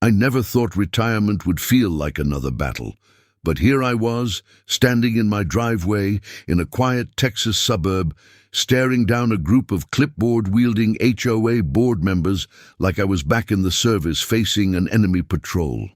I never thought retirement would feel like another battle, but here I was, standing in my driveway in a quiet Texas suburb, staring down a group of clipboard-wielding HOA board members like I was back in the service facing an enemy patrol.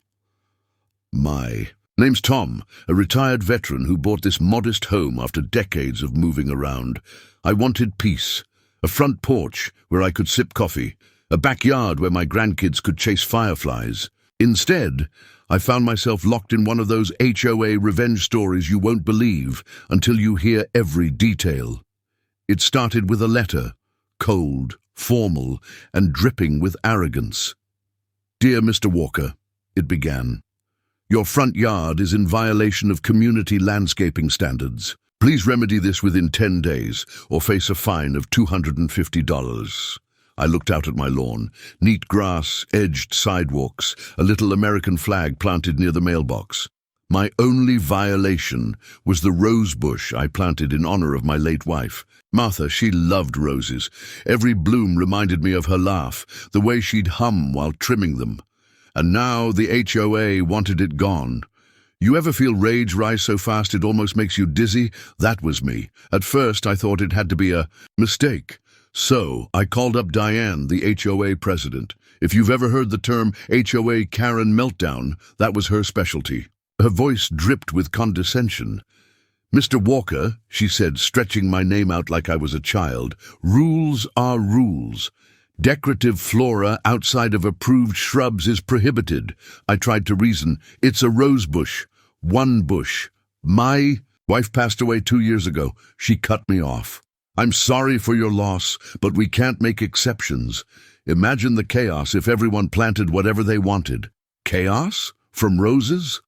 My name's Tom, a retired veteran who bought this modest home after decades of moving around. I wanted peace, a front porch where I could sip coffee, a backyard where my grandkids could chase fireflies. Instead, I found myself locked in one of those HOA revenge stories you won't believe until you hear every detail. It started with a letter, cold, formal, and dripping with arrogance. "Dear Mr. Walker," it began, "your front yard is in violation of community landscaping standards. Please remedy this within 10 days or face a fine of $250. I looked out at my lawn. Neat grass, edged sidewalks, a little American flag planted near the mailbox. My only violation was the rose bush I planted in honor of my late wife. Martha, she loved roses. Every bloom reminded me of her laugh, the way she'd hum while trimming them. And now the HOA wanted it gone. You ever feel rage rise so fast it almost makes you dizzy? That was me. At first I thought it had to be a mistake. So I called up Diane, the HOA president. If you've ever heard the term HOA Karen meltdown, that was her specialty. Her voice dripped with condescension. "Mr. Walker," she said, stretching my name out like I was a child, "rules are rules. Decorative flora outside of approved shrubs is prohibited." I tried to reason. "It's a rose bush. One bush. My wife passed away 2 years ago." She cut me off. "I'm sorry for your loss, but we can't make exceptions. Imagine the chaos if everyone planted whatever they wanted." Chaos? From roses?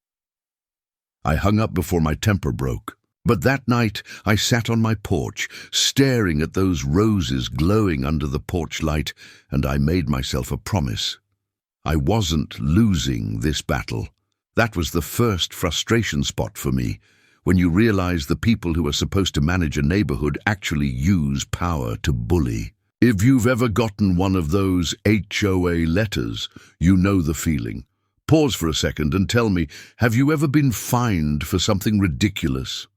I hung up before my temper broke. But that night I sat on my porch, staring at those roses glowing under the porch light, and I made myself a promise. I wasn't losing this battle. That was the first frustration spot for me, when you realize the people who are supposed to manage a neighborhood actually use power to bully. If you've ever gotten one of those HOA letters, you know the feeling. Pause for a second and tell me, have you ever been fined for something ridiculous?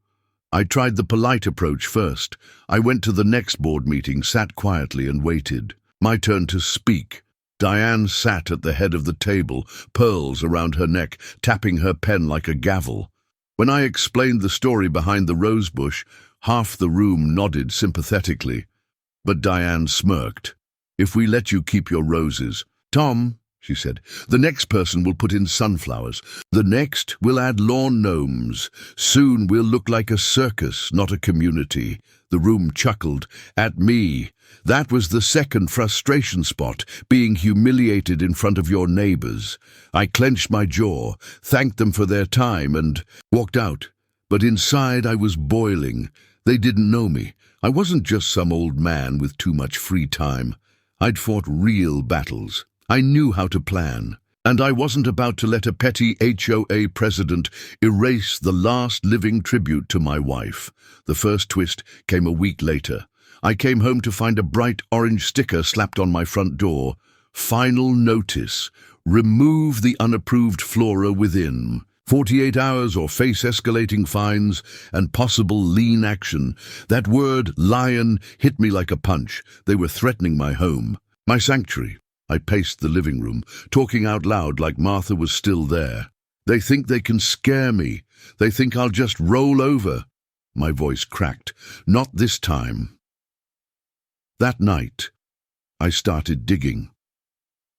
I tried the polite approach first. I went to the next board meeting, sat quietly and waited. My turn to speak. Diane sat at the head of the table, pearls around her neck, tapping her pen like a gavel. When I explained the story behind the rosebush, half the room nodded sympathetically. But Diane smirked. "If we let you keep your roses, Tom," she said, "the next person will put in sunflowers. The next will add lawn gnomes. Soon we'll look like a circus, not a community." The room chuckled. "At me. That was the second frustration spot, being humiliated in front of your neighbors." I clenched my jaw, thanked them for their time, and walked out. But inside I was boiling. They didn't know me. I wasn't just some old man with too much free time. I'd fought real battles. I knew how to plan. And I wasn't about to let a petty HOA president erase the last living tribute to my wife. The first twist came a week later. I came home to find a bright orange sticker slapped on my front door. "Final notice. Remove the unapproved flora within. 48 hours or face escalating fines and possible lien action." That word, lion, hit me like a punch. They were threatening my home, my sanctuary. I paced the living room, talking out loud like Martha was still there. "They think they can scare me. They think I'll just roll over." My voice cracked. "Not this time." That night, I started digging.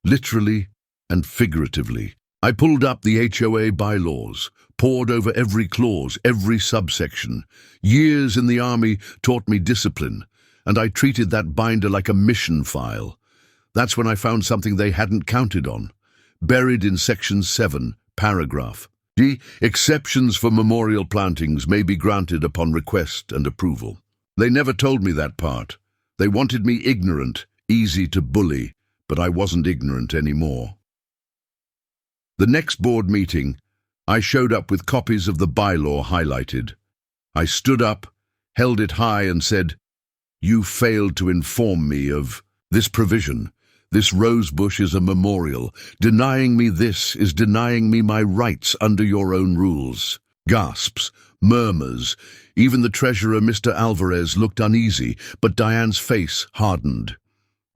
Literally and figuratively. I pulled up the HOA bylaws, pored over every clause, every subsection. Years in the Army taught me discipline, and I treated that binder like a mission file. That's when I found something they hadn't counted on. Buried in Section 7, Paragraph D, exceptions for memorial plantings may be granted upon request and approval. They never told me that part. They wanted me ignorant, easy to bully, but I wasn't ignorant anymore. The next board meeting, I showed up with copies of the bylaw highlighted. I stood up, held it high and said, "You failed to inform me of this provision. This rose bush is a memorial. Denying me this is denying me my rights under your own rules. Gasps, murmurs. Even the treasurer, Mr. Alvarez, looked uneasy, but Diane's face hardened.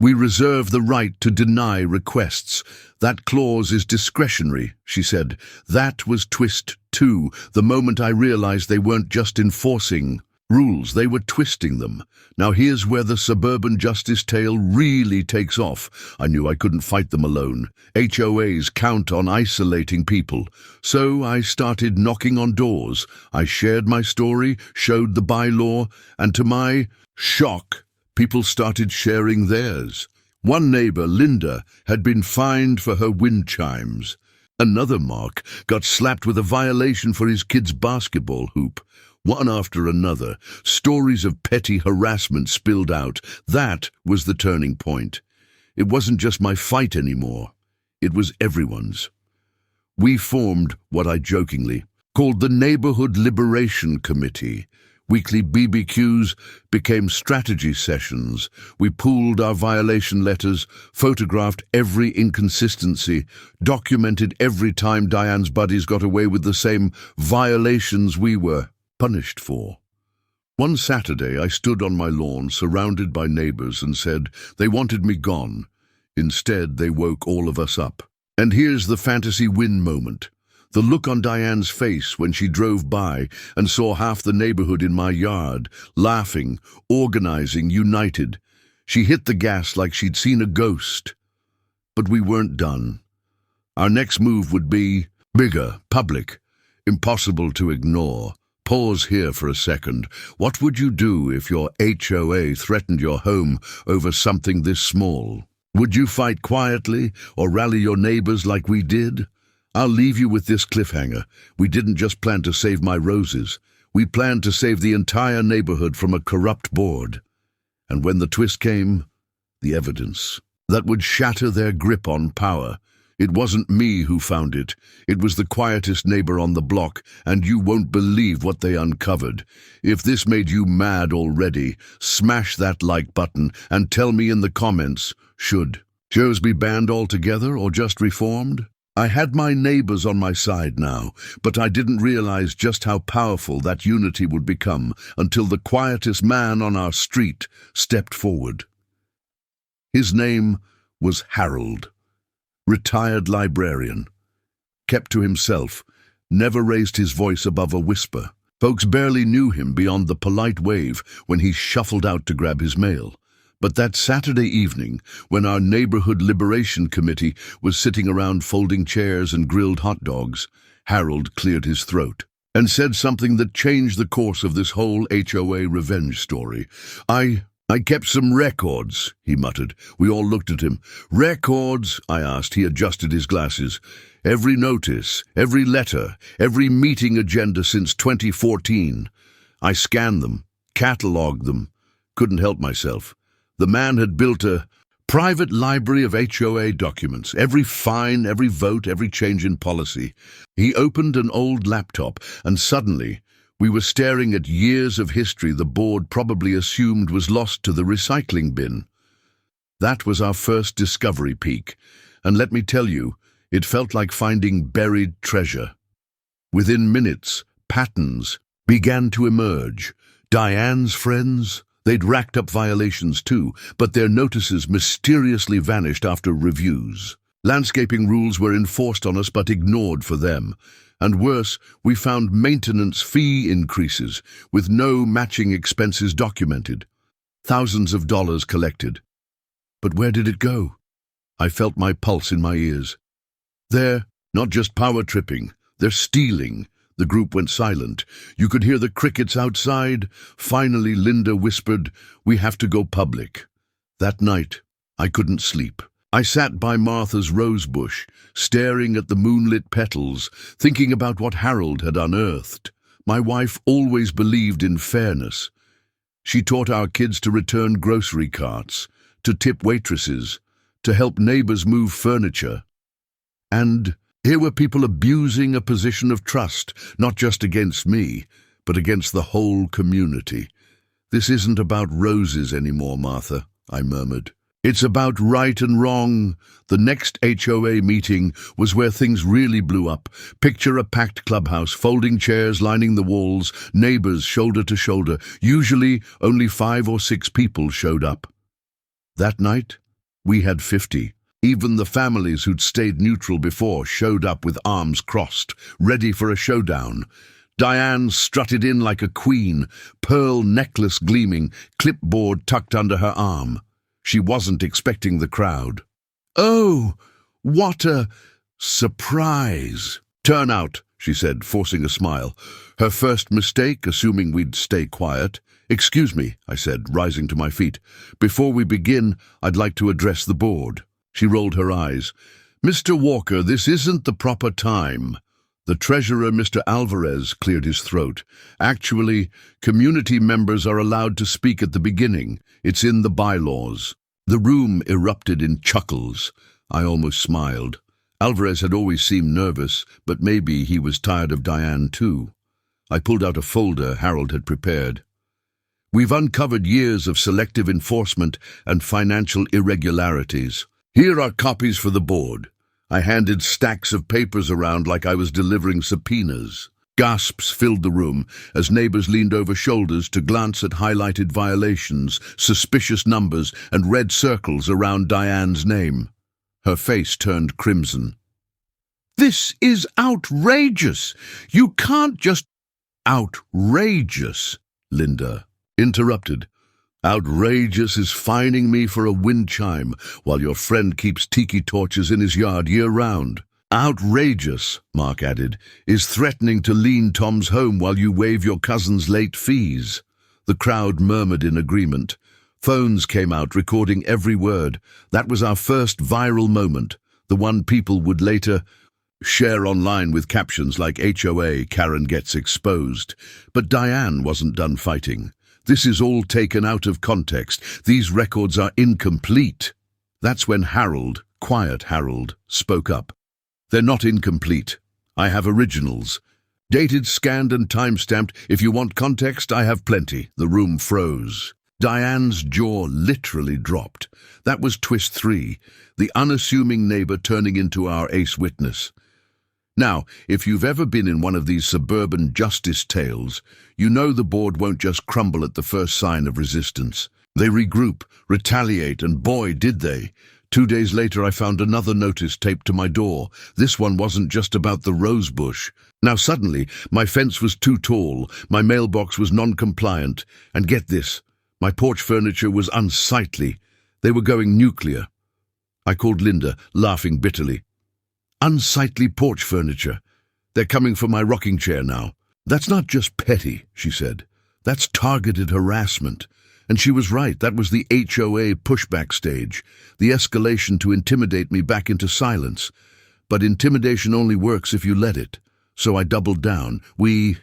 We reserve the right to deny requests. That clause is discretionary, she said. That was twist two. The moment I realized they weren't just enforcing rules, they were twisting them. Now here's where the suburban justice tale really takes off. I knew I couldn't fight them alone. HOAs count on isolating people. So I started knocking on doors. I shared my story, showed the bylaw, and to my shock, people started sharing theirs. One neighbor, Linda, had been fined for her wind chimes. Another, Mark, got slapped with a violation for his kid's basketball hoop. One after another, stories of petty harassment spilled out. That was the turning point. It wasn't just my fight anymore. It was everyone's. We formed what I jokingly called the Neighborhood Liberation Committee. Weekly BBQs became strategy sessions. We pooled our violation letters, photographed every inconsistency, documented every time Diane's buddies got away with the same violations we were punished for. One Saturday, I stood on my lawn, surrounded by neighbors, and said they wanted me gone. Instead, they woke all of us up. And here's the fantasy win moment. The look on Diane's face when she drove by and saw half the neighborhood in my yard, laughing, organizing, united. She hit the gas like she'd seen a ghost. But we weren't done. Our next move would be bigger, public, impossible to ignore. Pause here for a second. What would you do if your HOA threatened your home over something this small? Would you fight quietly or rally your neighbors like we did? I'll leave you with this cliffhanger. We didn't just plan to save my roses. We planned to save the entire neighborhood from a corrupt board. And when the twist came, the evidence that would shatter their grip on power. It wasn't me who found it. It was the quietest neighbor on the block, and you won't believe what they uncovered. If this made you mad already, smash that like button and tell me in the comments, should shows be banned altogether or just reformed? I had my neighbors on my side now, but I didn't realize just how powerful that unity would become until the quietest man on our street stepped forward. His name was Harold. Retired librarian. Kept to himself, never raised his voice above a whisper. Folks barely knew him beyond the polite wave when he shuffled out to grab his mail. But that Saturday evening, when our Neighborhood Liberation Committee was sitting around folding chairs and grilled hot dogs, Harold cleared his throat and said something that changed the course of this whole HOA revenge story. I kept some records, he muttered. We all looked at him. Records, I asked. He adjusted his glasses. Every notice, every letter, every meeting agenda since 2014. I scanned them, catalogued them. Couldn't help myself. The man had built a private library of HOA documents, every fine, every vote, every change in policy. He opened an old laptop, and suddenly we were staring at years of history the board probably assumed was lost to the recycling bin. That was our first discovery peak, and let me tell you, it felt like finding buried treasure. Within minutes, patterns began to emerge. Diane's friends, they'd racked up violations too, but their notices mysteriously vanished after reviews. Landscaping rules were enforced on us but ignored for them. And worse, we found maintenance fee increases with no matching expenses documented. Thousands of dollars collected. But where did it go? I felt my pulse in my ears. They're not just power tripping, they're stealing. The group went silent. You could hear the crickets outside. Finally, Linda whispered, "We have to go public." That night, I couldn't sleep. I sat by Martha's rose bush, staring at the moonlit petals, thinking about what Harold had unearthed. My wife always believed in fairness. She taught our kids to return grocery carts, to tip waitresses, to help neighbors move furniture. And here were people abusing a position of trust, not just against me, but against the whole community. "This isn't about roses anymore, Martha," I murmured. It's about right and wrong. The next HOA meeting was where things really blew up. Picture a packed clubhouse, folding chairs lining the walls, neighbors shoulder to shoulder. Usually only 5 or 6 people showed up. That night, we had 50. Even the families who'd stayed neutral before showed up with arms crossed, ready for a showdown. Diane strutted in like a queen, pearl necklace gleaming, clipboard tucked under her arm. She wasn't expecting the crowd. "Oh, what a surprise!" "Turn out," she said, forcing a smile. Her first mistake, assuming we'd stay quiet. "Excuse me," I said, rising to my feet. "Before we begin, I'd like to address the board." She rolled her eyes. "Mr. Walker, this isn't the proper time." The treasurer, Mr. Alvarez, cleared his throat. "Actually, community members are allowed to speak at the beginning. It's in the bylaws." The room erupted in chuckles. I almost smiled. Alvarez had always seemed nervous, but maybe he was tired of Diane too. I pulled out a folder Harold had prepared. "We've uncovered years of selective enforcement and financial irregularities. Here are copies for the board." I handed stacks of papers around like I was delivering subpoenas. Gasps filled the room as neighbors leaned over shoulders to glance at highlighted violations, suspicious numbers, and red circles around Diane's name. Her face turned crimson. "This is outrageous! You can't just—" "Outrageous," Linda interrupted. "Outrageous is fining me for a wind chime while your friend keeps tiki torches in his yard year-round. Outrageous," Mark added, "is threatening to lien Tom's home while you waive your cousin's late fees." The crowd murmured in agreement. Phones came out recording every word. That was our first viral moment, the one people would later share online with captions like "HOA, Karen gets exposed." But Diane wasn't done fighting. "This is all taken out of context. These records are incomplete." That's when Harold, quiet Harold, spoke up. "They're not incomplete. I have originals. Dated, scanned, and time-stamped. If you want context, I have plenty." The room froze. Diane's jaw literally dropped. That was twist 3, the unassuming neighbor turning into our ace witness. Now, if you've ever been in one of these suburban justice tales, you know the board won't just crumble at the first sign of resistance. They regroup, retaliate, and boy, did they. 2 days later, I found another notice taped to my door. This one wasn't just about the rose bush. Now suddenly, my fence was too tall, my mailbox was non-compliant, and get this, my porch furniture was unsightly. They were going nuclear. I called Linda, laughing bitterly. "Unsightly porch furniture. They're coming for my rocking chair now." "That's not just petty," she said. "That's targeted harassment." And she was right. That was the HOA pushback stage, the escalation to intimidate me back into silence. But intimidation only works if you let it. So I doubled down. We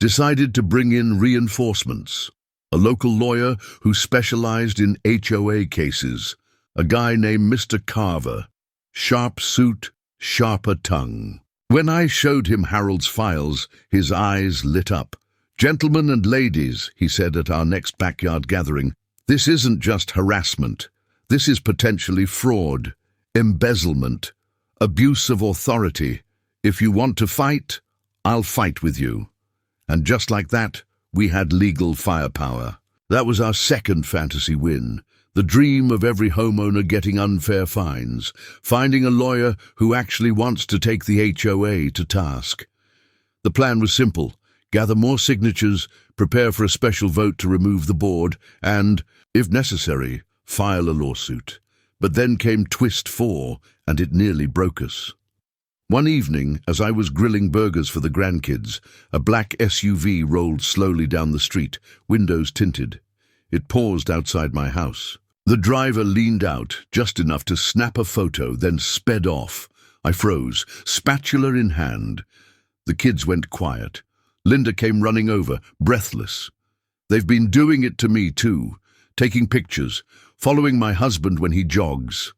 decided to bring in reinforcements. A local lawyer who specialized in HOA cases. A guy named Mr. Carver. Sharp suit, sharper tongue. When I showed him Harold's files, his eyes lit up. "Gentlemen and ladies," he said at our next backyard gathering, "this isn't just harassment. This is potentially fraud, embezzlement, abuse of authority. If you want to fight, I'll fight with you." And just like that, we had legal firepower. That was our second fantasy win. The dream of every homeowner getting unfair fines, finding a lawyer who actually wants to take the HOA to task. The plan was simple: gather more signatures, prepare for a special vote to remove the board, and, if necessary, file a lawsuit. But then came twist 4, and it nearly broke us. One evening, as I was grilling burgers for the grandkids, a black SUV rolled slowly down the street, windows tinted. It paused outside my house. The driver leaned out, just enough to snap a photo, then sped off. I froze, spatula in hand. The kids went quiet. Linda came running over, breathless. "They've been doing it to me too, taking pictures, following my husband when he jogs."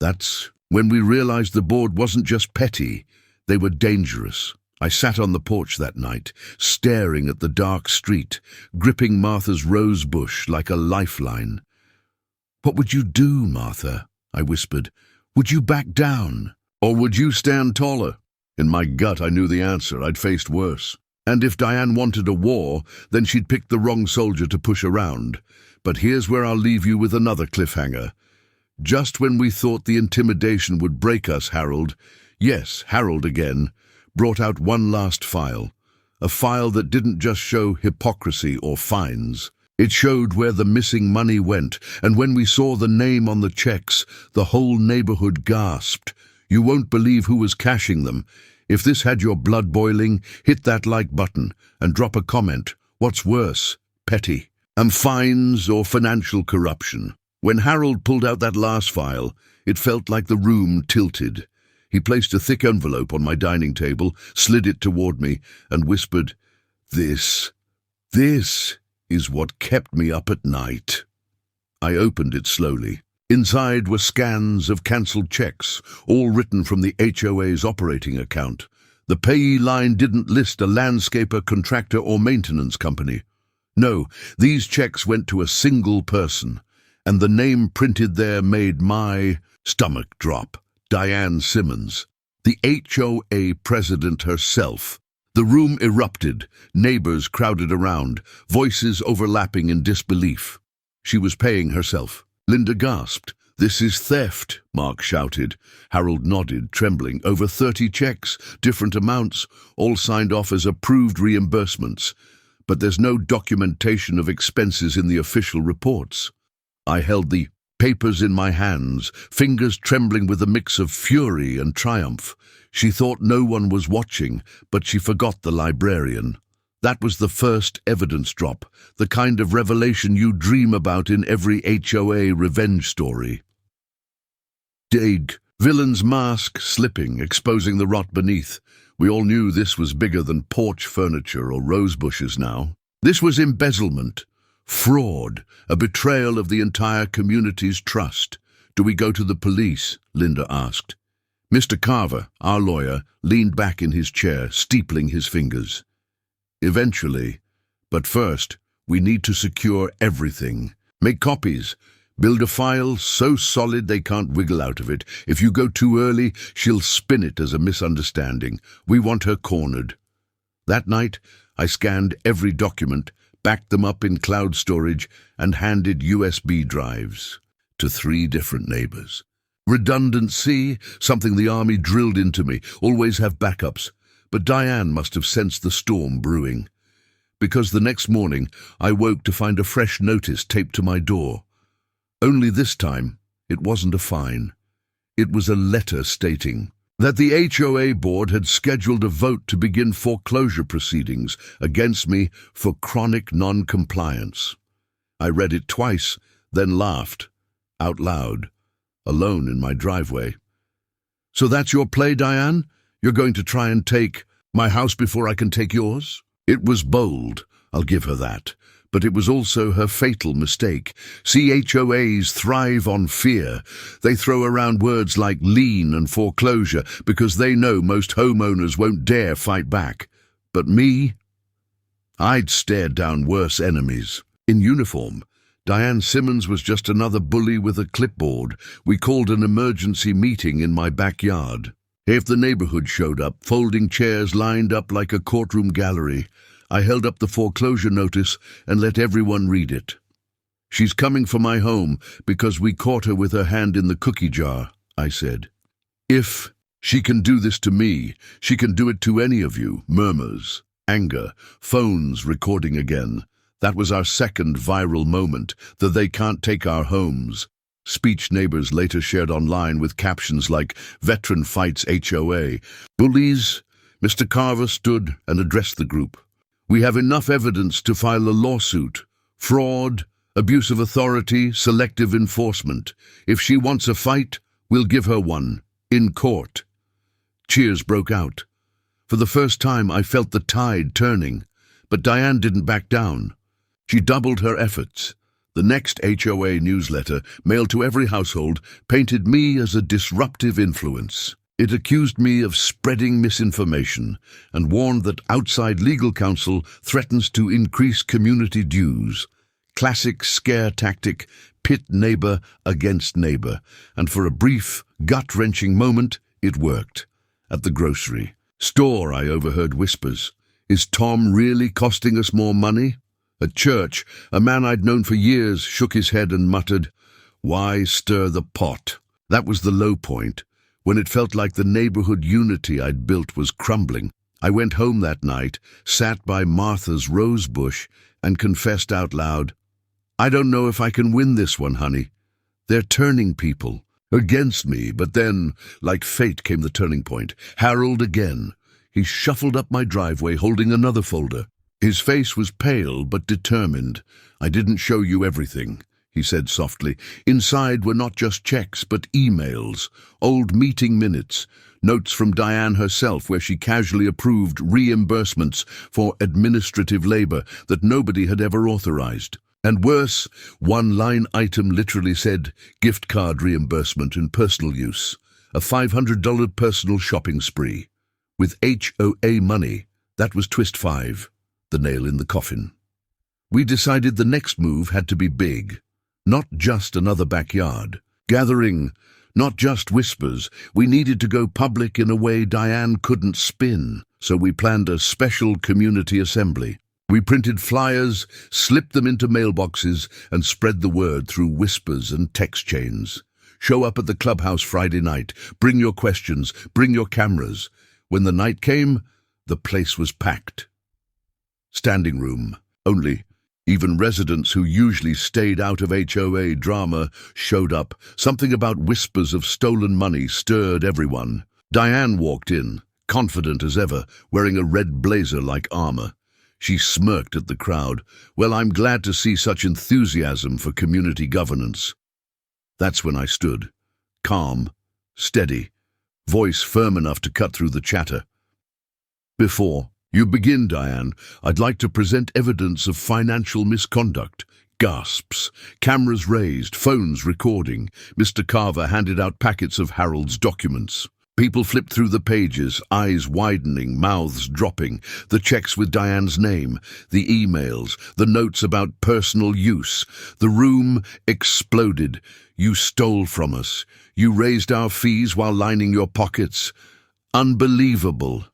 That's when we realized the board wasn't just petty, they were dangerous. I sat on the porch that night, staring at the dark street, gripping Martha's rose bush like a lifeline. "What would you do, Martha?" I whispered. "Would you back down? Or would you stand taller?" In my gut, I knew the answer. I'd faced worse. And if Diane wanted a war, then she'd picked the wrong soldier to push around. But here's where I'll leave you with another cliffhanger. Just when we thought the intimidation would break us, Harold, yes, Harold again, brought out one last file. A file that didn't just show hypocrisy or fines. It showed where the missing money went, and when we saw the name on the checks, the whole neighborhood gasped. You won't believe who was cashing them. If this had your blood boiling, hit that like button and drop a comment. What's worse, petty, fines or financial corruption? When Harold pulled out that last file, it felt like the room tilted. He placed a thick envelope on my dining table, slid it toward me, and whispered, This is what kept me up at night." I opened it slowly. Inside were scans of cancelled checks, all written from the HOA's operating account. The payee line didn't list a landscaper, contractor, or maintenance company. No, these checks went to a single person, and the name printed there made my stomach drop. Diane Simmons, the HOA president herself. The room erupted, neighbors crowded around, voices overlapping in disbelief. She was paying herself. Linda gasped. "This is theft," Mark shouted. Harold nodded, trembling. Over 30 checks, different amounts, all signed off as approved reimbursements. But there's no documentation of expenses in the official reports. I held the papers in my hands, fingers trembling with a mix of fury and triumph. She thought no one was watching, but she forgot the librarian. That was the first evidence drop, the kind of revelation you dream about in every HOA revenge story. Dig, villain's mask slipping, exposing the rot beneath. We all knew this was bigger than porch furniture or rose bushes now. This was embezzlement, fraud, a betrayal of the entire community's trust. "Do we go to the police?" Linda asked. Mr. Carver, our lawyer, leaned back in his chair, steepling his fingers. "Eventually. But first, we need to secure everything. Make copies. Build a file so solid they can't wiggle out of it. If you go too early, she'll spin it as a misunderstanding. We want her cornered." That night, I scanned every document, backed them up in cloud storage, and handed USB drives to 3 different neighbors. Redundancy, something the army drilled into me. Always have backups. But Diane must have sensed the storm brewing. Because the next morning, I woke to find a fresh notice taped to my door. Only this time, it wasn't a fine. It was a letter stating that the HOA board had scheduled a vote to begin foreclosure proceedings against me for chronic non-compliance. I read it twice, then laughed, out loud, alone in my driveway. "So that's your play, Diane? You're going to try and take my house before I can take yours?" It was bold, I'll give her that. But it was also her fatal mistake. CHOAs thrive on fear. They throw around words like lien and foreclosure because they know most homeowners won't dare fight back. But me? I'd stared down worse enemies. In uniform, Diane Simmons was just another bully with a clipboard. We called an emergency meeting in my backyard. If the neighborhood showed up, folding chairs lined up like a courtroom gallery, I held up the foreclosure notice and let everyone read it. "She's coming for my home because we caught her with her hand in the cookie jar," I said. "If she can do this to me, she can do it to any of you." Murmurs, anger, phones recording again. That was our second viral moment, that they can't take our homes. Speech neighbors later shared online with captions like, "Veteran fights HOA." "Bullies." Mr. Carver stood and addressed the group. "We have enough evidence to file a lawsuit. Fraud, abuse of authority, selective enforcement. If she wants a fight, we'll give her one. In court." Cheers broke out. For the first time, I felt the tide turning. But Diane didn't back down. She doubled her efforts. The next HOA newsletter, mailed to every household, painted me as a disruptive influence. It accused me of spreading misinformation and warned that outside legal counsel threatens to increase community dues. Classic scare tactic, pit neighbor against neighbor, and for a brief, gut-wrenching moment, it worked. At the grocery store, I overheard whispers. Is Tom really costing us more money? At church, a man I'd known for years shook his head and muttered, "Why stir the pot?" That was the low point, when it felt like the neighborhood unity I'd built was crumbling. I went home that night, sat by Martha's rose bush, and confessed out loud, "I don't know if I can win this one, honey. They're turning people against me." But then, like fate, came the turning point. Harold again. He shuffled up my driveway holding another folder. His face was pale but determined. "I didn't show you everything," he said softly. "Inside were not just checks, but emails, old meeting minutes, notes from Diane herself where she casually approved reimbursements for administrative labor that nobody had ever authorized. And worse, one line item literally said, gift card reimbursement and personal use, a $500 personal shopping spree. With HOA money, that was twist 5, the nail in the coffin. We decided the next move had to be big. Not just another backyard gathering, not just whispers. We needed to go public in a way Diane couldn't spin, so we planned a special community assembly. We printed flyers, slipped them into mailboxes, and spread the word through whispers and text chains. Show up at the clubhouse Friday night. Bring your questions. Bring your cameras. When the night came, the place was packed. Standing room only. Even residents who usually stayed out of HOA drama showed up. Something about whispers of stolen money stirred everyone. Diane walked in, confident as ever, wearing a red blazer like armor. She smirked at the crowd. "Well, I'm glad to see such enthusiasm for community governance." That's when I stood, calm, steady, voice firm enough to cut through the chatter. "Before you begin, Diane, I'd like to present evidence of financial misconduct." Gasps, cameras raised, phones recording. Mr. Carver handed out packets of Harold's documents. People flipped through the pages, eyes widening, mouths dropping. The checks with Diane's name, the emails, the notes about personal use. The room exploded. "You stole from us. You raised our fees while lining your pockets." Unbelievable.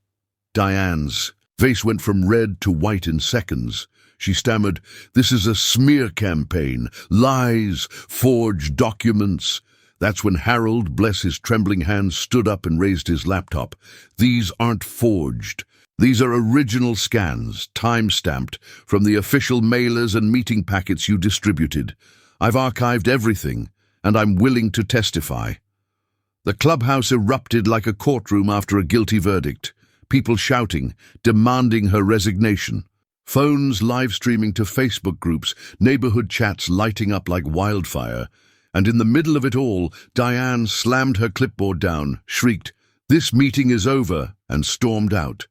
Diane's face went from red to white in seconds. She stammered, "This is a smear campaign. Lies, forged documents." That's when Harold, bless his trembling hands, stood up and raised his laptop. "These aren't forged. These are original scans, time-stamped, from the official mailers and meeting packets you distributed. I've archived everything, and I'm willing to testify." The clubhouse erupted like a courtroom after a guilty verdict. People shouting, demanding her resignation. Phones live-streaming to Facebook groups, neighborhood chats lighting up like wildfire. And in the middle of it all, Diane slammed her clipboard down, shrieked, "This meeting is over," and stormed out.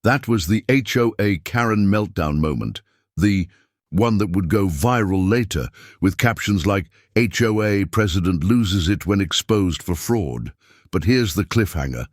That was the HOA Karen meltdown moment, the one that would go viral later, with captions like, "HOA president loses it when exposed for fraud." But here's the cliffhanger.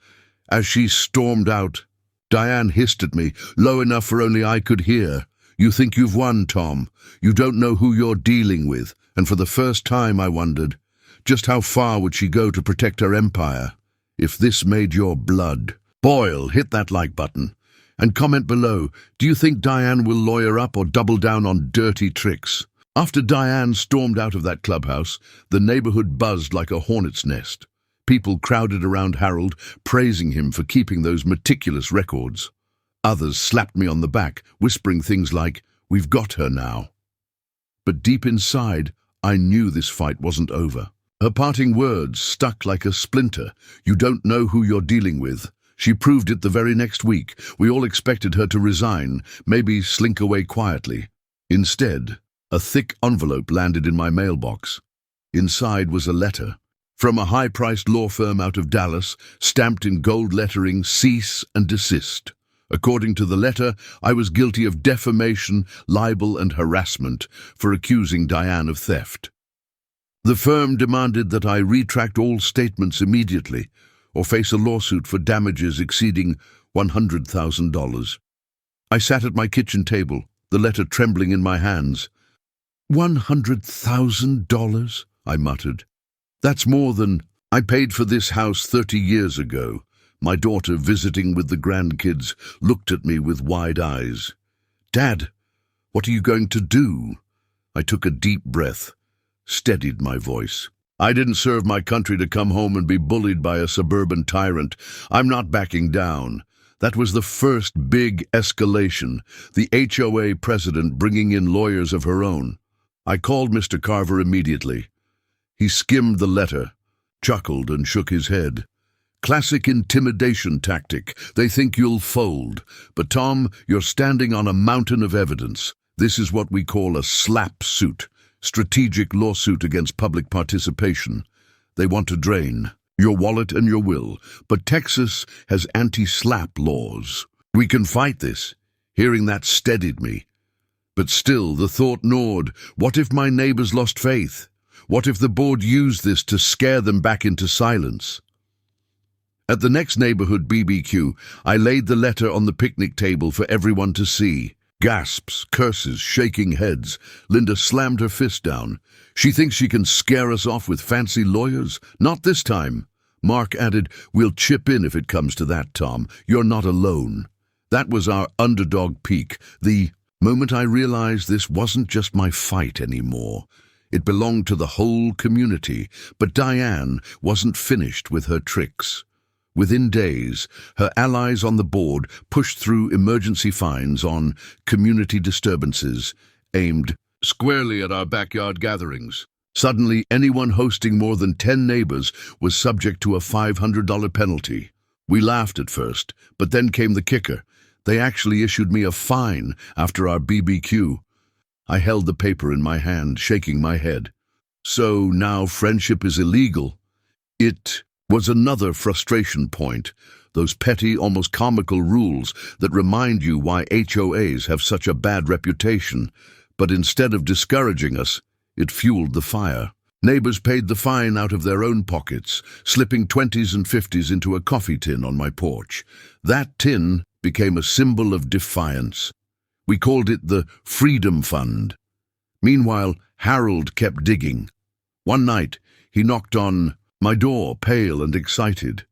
As she stormed out, Diane hissed at me, low enough for only I could hear, "You think you've won, Tom. You don't know who you're dealing with." And for the first time I wondered, just how far would she go to protect her empire? If this made your blood boil, hit that like button. And comment below, do you think Diane will lawyer up or double down on dirty tricks? After Diane stormed out of that clubhouse, the neighborhood buzzed like a hornet's nest. People crowded around Harold, praising him for keeping those meticulous records. Others slapped me on the back, whispering things like, "We've got her now." But deep inside, I knew this fight wasn't over. Her parting words stuck like a splinter. "You don't know who you're dealing with." She proved it the very next week. We all expected her to resign, maybe slink away quietly. Instead, a thick envelope landed in my mailbox. Inside was a letter from a high-priced law firm out of Dallas, stamped in gold lettering, "Cease and desist." According to the letter, I was guilty of defamation, libel, and harassment for accusing Diane of theft. The firm demanded that I retract all statements immediately or face a lawsuit for damages exceeding $100,000. I sat at my kitchen table, the letter trembling in my hands. $100,000? I muttered. That's more than I paid for this house 30 years ago. My daughter, visiting with the grandkids, looked at me with wide eyes. Dad, what are you going to do? I took a deep breath, steadied my voice. I didn't serve my country to come home and be bullied by a suburban tyrant. I'm not backing down. That was the first big escalation, the HOA president bringing in lawyers of her own. I called Mr. Carver immediately. He skimmed the letter, chuckled and shook his head. Classic intimidation tactic. They think you'll fold. But Tom, you're standing on a mountain of evidence. This is what we call a slap suit. Strategic lawsuit against public participation. They want to drain your wallet and your will, but Texas has anti-slap laws. We can fight this. Hearing that steadied me. But still, the thought gnawed. What if my neighbors lost faith? What if the board used this to scare them back into silence? At the next neighborhood BBQ, I laid the letter on the picnic table for everyone to see. Gasps, curses, shaking heads. Linda slammed her fist down. She thinks she can scare us off with fancy lawyers? Not this time. Mark added, we'll chip in if it comes to that, Tom. You're not alone. That was our underdog peak. The moment I realized this wasn't just my fight anymore. It belonged to the whole community. But Diane wasn't finished with her tricks. Within days, her allies on the board pushed through emergency fines on community disturbances aimed squarely at our backyard gatherings. Suddenly, anyone hosting more than 10 neighbors was subject to a $500 penalty. We laughed at first, but then came the kicker. They actually issued me a fine after our BBQ. I held the paper in my hand, shaking my head. So now friendship is illegal. It was another frustration point, those petty, almost comical rules that remind you why HOAs have such a bad reputation. But instead of discouraging us, it fueled the fire. Neighbors paid the fine out of their own pockets, slipping 20s and 50s into a coffee tin on my porch. That tin became a symbol of defiance. We called it the Freedom Fund. Meanwhile, Harold kept digging. One night, he knocked on my door, pale and excited.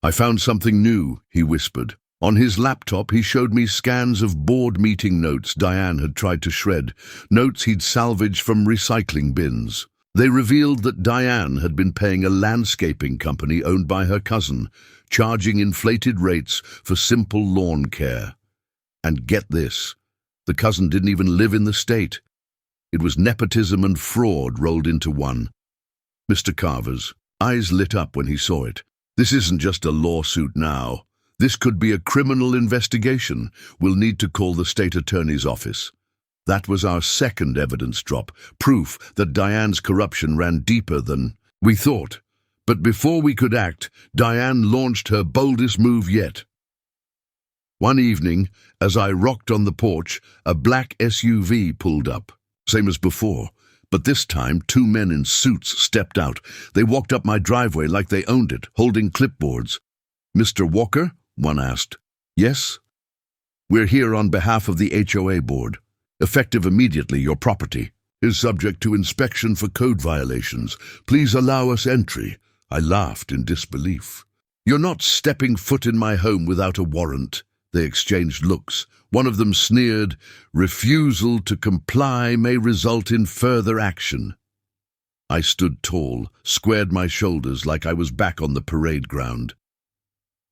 I found something new, he whispered. On his laptop, he showed me scans of board meeting notes Diane had tried to shred, notes he'd salvaged from recycling bins. They revealed that Diane had been paying a landscaping company owned by her cousin, charging inflated rates for simple lawn care. And get this, the cousin didn't even live in the state. It was nepotism and fraud rolled into one. Mr. Carver's eyes lit up when he saw it. This isn't just a lawsuit now. This could be a criminal investigation. We'll need to call the state attorney's office. That was our second evidence drop, proof that Diane's corruption ran deeper than we thought. But before we could act, Diane launched her boldest move yet. One evening, as I rocked on the porch, a black SUV pulled up. Same as before. But this time, 2 men in suits stepped out. They walked up my driveway like they owned it, holding clipboards. Mr. Walker? One asked. Yes? We're here on behalf of the HOA board. Effective immediately, your property is subject to inspection for code violations. Please allow us entry. I laughed in disbelief. You're not stepping foot in my home without a warrant. They exchanged looks. One of them sneered, refusal to comply may result in further action. I stood tall, squared my shoulders like I was back on the parade ground.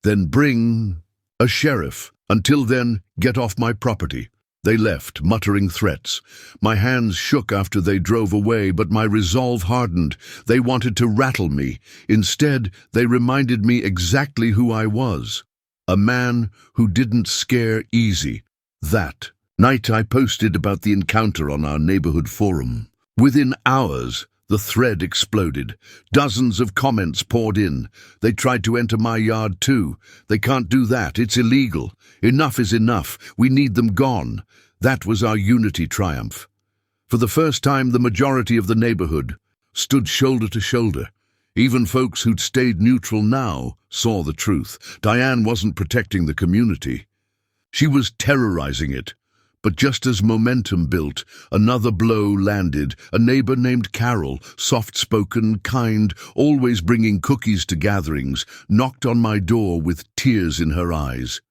Then bring a sheriff. Until then, get off my property. They left, muttering threats. My hands shook after they drove away, but my resolve hardened. They wanted to rattle me. Instead, they reminded me exactly who I was. A man who didn't scare easy. That night I posted about the encounter on our neighborhood forum. Within hours, the thread exploded. Dozens of comments poured in. They tried to enter my yard too. They can't do that. It's illegal. Enough is enough. We need them gone. That was our unity triumph. For the first time, the majority of the neighborhood stood shoulder to shoulder. Even folks who'd stayed neutral now saw the truth. Diane wasn't protecting the community. She was terrorizing it. But just as momentum built, another blow landed. A neighbor named Carol, soft-spoken, kind, always bringing cookies to gatherings, knocked on my door with tears in her eyes.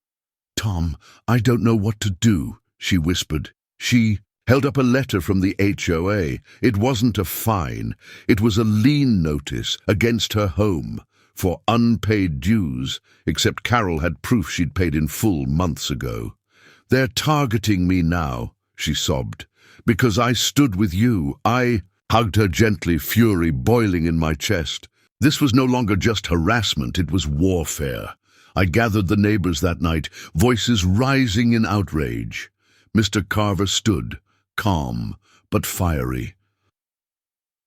"Tom, I don't know what to do," she whispered. She held up a letter from the HOA. It wasn't a fine. It was a lien notice against her home for unpaid dues, except Carol had proof she'd paid in full months ago. "They're targeting me now," she sobbed, "because I stood with you." I hugged her gently, fury boiling in my chest. This was no longer just harassment, it was warfare. I gathered the neighbors that night, voices rising in outrage. Mr. Carver stood, calm but fiery.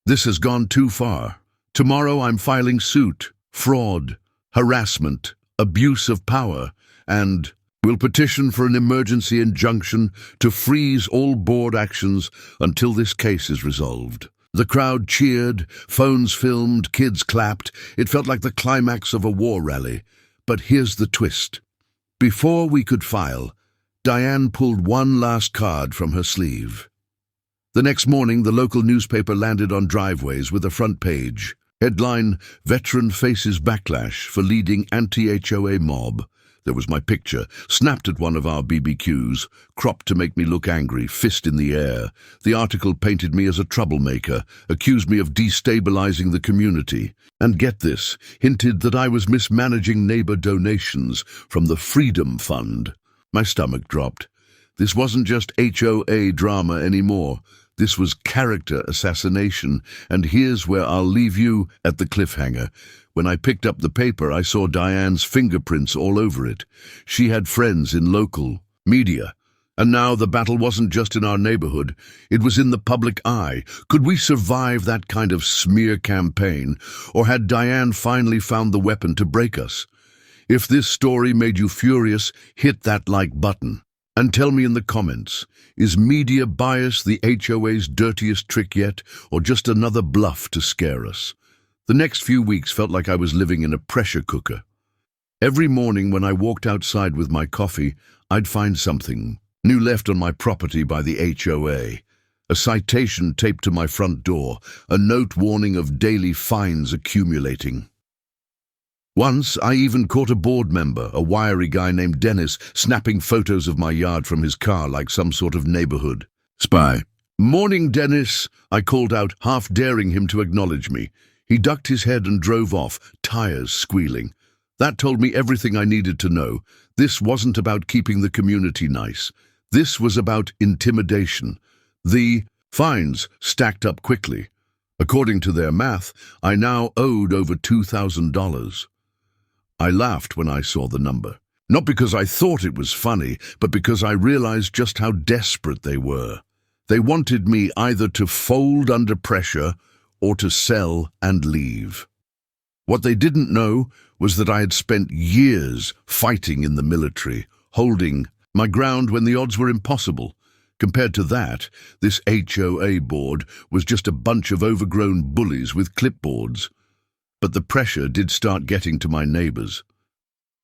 "This has gone too far. Tomorrow I'm filing suit. Fraud, harassment, abuse of power, and will petition for an emergency injunction to freeze all board actions until this case is resolved." The crowd cheered, phones filmed, kids clapped. It felt like the climax of a war rally. But here's the twist. Before we could file, Diane pulled one last card from her sleeve. The next morning, the local newspaper landed on driveways with a front page. Headline, "Veteran Faces Backlash for Leading Anti-HOA Mob." There was my picture, snapped at one of our BBQs, cropped to make me look angry, fist in the air. The article painted me as a troublemaker, accused me of destabilizing the community, and get this, hinted that I was mismanaging neighbor donations from the Freedom Fund. My stomach dropped. This wasn't just HOA drama anymore. This was character assassination, and here's where I'll leave you at the cliffhanger. When I picked up the paper, I saw Diane's fingerprints all over it. She had friends in local media. And now the battle wasn't just in our neighborhood, it was in the public eye. Could we survive that kind of smear campaign, or had Diane finally found the weapon to break us? If this story made you furious, hit that like button. And tell me in the comments, is media bias the HOA's dirtiest trick yet, or just another bluff to scare us? The next few weeks felt like I was living in a pressure cooker. Every morning when I walked outside with my coffee, I'd find something new left on my property by the HOA. A citation taped to my front door, a note warning of daily fines accumulating. Once, I even caught a board member, a wiry guy named Dennis, snapping photos of my yard from his car like some sort of neighborhood spy. "Morning, Dennis," I called out, half daring him to acknowledge me. He ducked his head and drove off, tires squealing. That told me everything I needed to know. This wasn't about keeping the community nice. This was about intimidation. The fines stacked up quickly. According to their math, I now owed over $2,000. I laughed when I saw the number. Not because I thought it was funny, but because I realized just how desperate they were. They wanted me either to fold under pressure or to sell and leave. What they didn't know was that I had spent years fighting in the military, holding my ground when the odds were impossible. Compared to that, this HOA board was just a bunch of overgrown bullies with clipboards. But the pressure did start getting to my neighbors.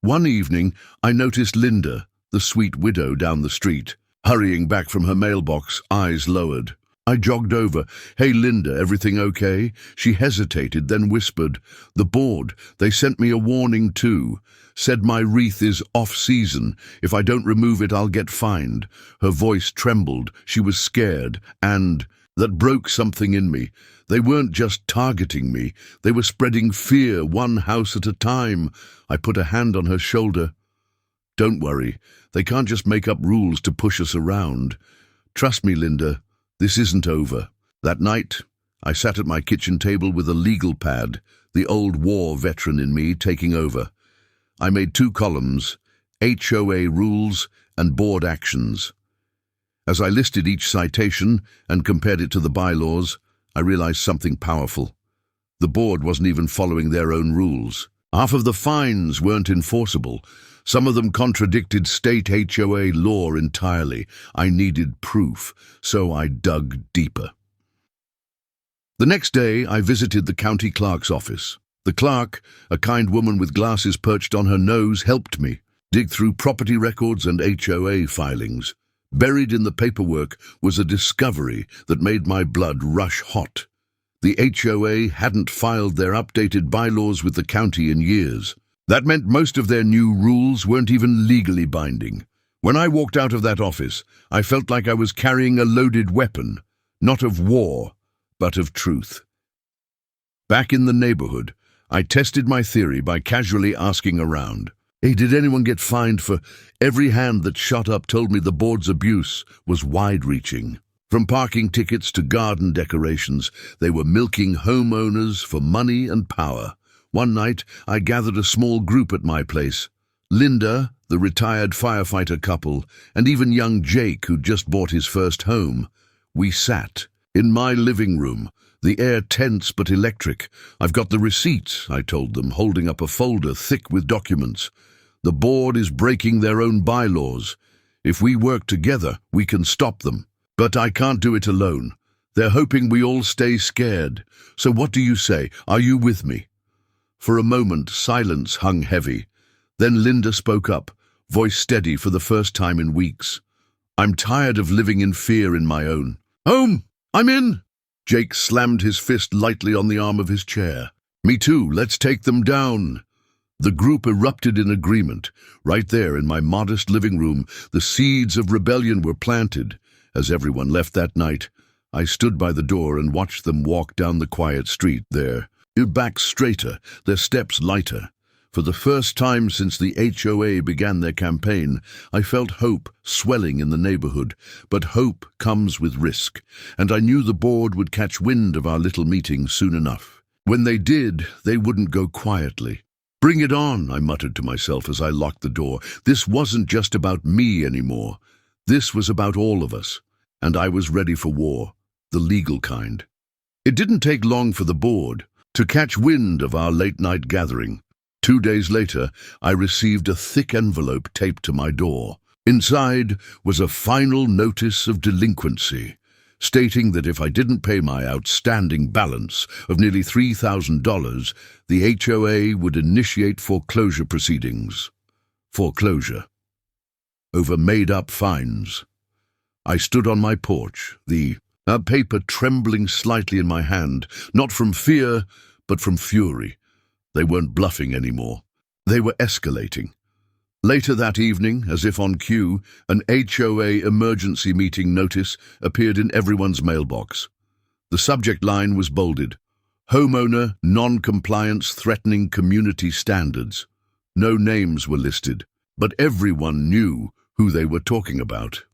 One evening, I noticed Linda, the sweet widow down the street, hurrying back from her mailbox, eyes lowered. I jogged over. "Hey, Linda, everything okay?" She hesitated, then whispered, "The board, they sent me a warning too. Said my wreath is off-season. If I don't remove it, I'll get fined." Her voice trembled. She was scared, and that broke something in me. They weren't just targeting me. They were spreading fear, one house at a time. I put a hand on her shoulder. "Don't worry. They can't just make up rules to push us around. Trust me, Linda. This isn't over." That night, I sat at my kitchen table with a legal pad, the old war veteran in me taking over. I made 2 columns, HOA rules and board actions. As I listed each citation and compared it to the bylaws, I realized something powerful. The board wasn't even following their own rules. Half of the fines weren't enforceable. Some of them contradicted state HOA law entirely. I needed proof, so I dug deeper. The next day, I visited the county clerk's office. The clerk, a kind woman with glasses perched on her nose, helped me dig through property records and HOA filings. Buried in the paperwork was a discovery that made my blood rush hot. The HOA hadn't filed their updated bylaws with the county in years. That meant most of their new rules weren't even legally binding. When I walked out of that office, I felt like I was carrying a loaded weapon, not of war, but of truth. Back in the neighborhood, I tested my theory by casually asking around. Hey, did anyone get fined for... Every hand that shot up told me the board's abuse was wide-reaching. From parking tickets to garden decorations, they were milking homeowners for money and power. One night, I gathered a small group at my place. Linda, the retired firefighter couple, and even young Jake, who'd just bought his first home. We sat in my living room, the air tense but electric. I've got the receipts, I told them, holding up a folder thick with documents. The board is breaking their own bylaws. If we work together, we can stop them. But I can't do it alone. They're hoping we all stay scared. So what do you say? Are you with me? For a moment, silence hung heavy. Then Linda spoke up, voice steady for the first time in weeks. I'm tired of living in fear in my own. Home! I'm in! Jake slammed his fist lightly on the arm of his chair. Me too, let's take them down. The group erupted in agreement. Right there in my modest living room, the seeds of rebellion were planted. As everyone left that night, I stood by the door and watched them walk down the quiet street, their backs straighter, their steps lighter. For the first time since the HOA began their campaign, I felt hope swelling in the neighborhood. But hope comes with risk, and I knew the board would catch wind of our little meeting soon enough. When they did, they wouldn't go quietly. Bring it on, I muttered to myself as I locked the door. This wasn't just about me anymore. This was about all of us, and I was ready for war, the legal kind. It didn't take long for the board to catch wind of our late-night gathering. 2 days later, I received a thick envelope taped to my door. Inside was a final notice of delinquency, stating that if I didn't pay my outstanding balance of nearly $3,000, the HOA would initiate foreclosure proceedings. Foreclosure. Over made-up fines. I stood on my porch, the paper trembling slightly in my hand, not from fear, but from fury. They weren't bluffing anymore. They were escalating. Later that evening, as if on cue, an HOA emergency meeting notice appeared in everyone's mailbox. The subject line was bolded: Homeowner non-compliance threatening community standards. No names were listed, but everyone knew who they were talking about.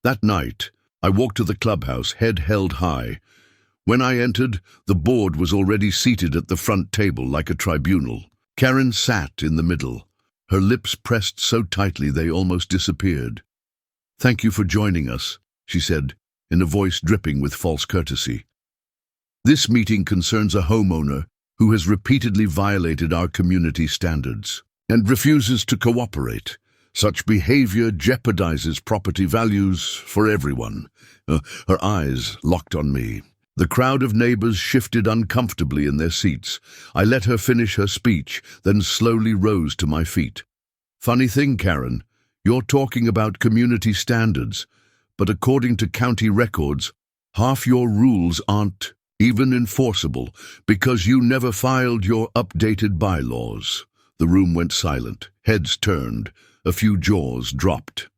That night, I walked to the clubhouse, head held high. When I entered, the board was already seated at the front table like a tribunal. Karen sat in the middle, her lips pressed so tightly they almost disappeared. "Thank you for joining us," she said, in a voice dripping with false courtesy. "This meeting concerns a homeowner who has repeatedly violated our community standards and refuses to cooperate. Such behavior jeopardizes property values for everyone." Her eyes locked on me. The crowd of neighbors shifted uncomfortably in their seats. I let her finish her speech, then slowly rose to my feet. "Funny thing, Karen, you're talking about community standards, but according to county records, half your rules aren't even enforceable because you never filed your updated bylaws." The room went silent, heads turned, a few jaws dropped.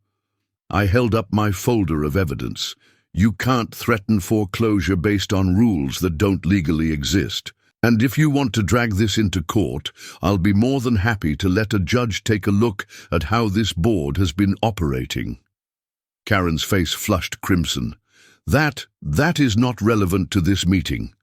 I held up my folder of evidence. You can't threaten foreclosure based on rules that don't legally exist. And if you want to drag this into court, I'll be more than happy to let a judge take a look at how this board has been operating. Karen's face flushed crimson. That is not relevant to this meeting."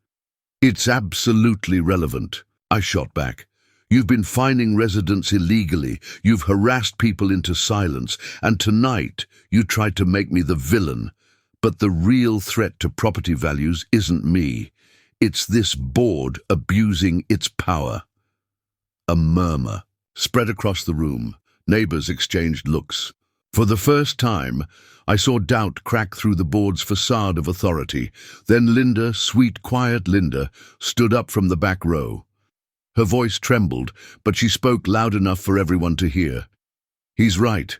"It's absolutely relevant," I shot back. "You've been fining residents illegally, you've harassed people into silence, and tonight you tried to make me the villain. But the real threat to property values isn't me. It's this board abusing its power." A murmur spread across the room. Neighbors exchanged looks. For the first time, I saw doubt crack through the board's facade of authority. Then Linda, sweet, quiet Linda, stood up from the back row. Her voice trembled, but she spoke loud enough for everyone to hear. "He's right.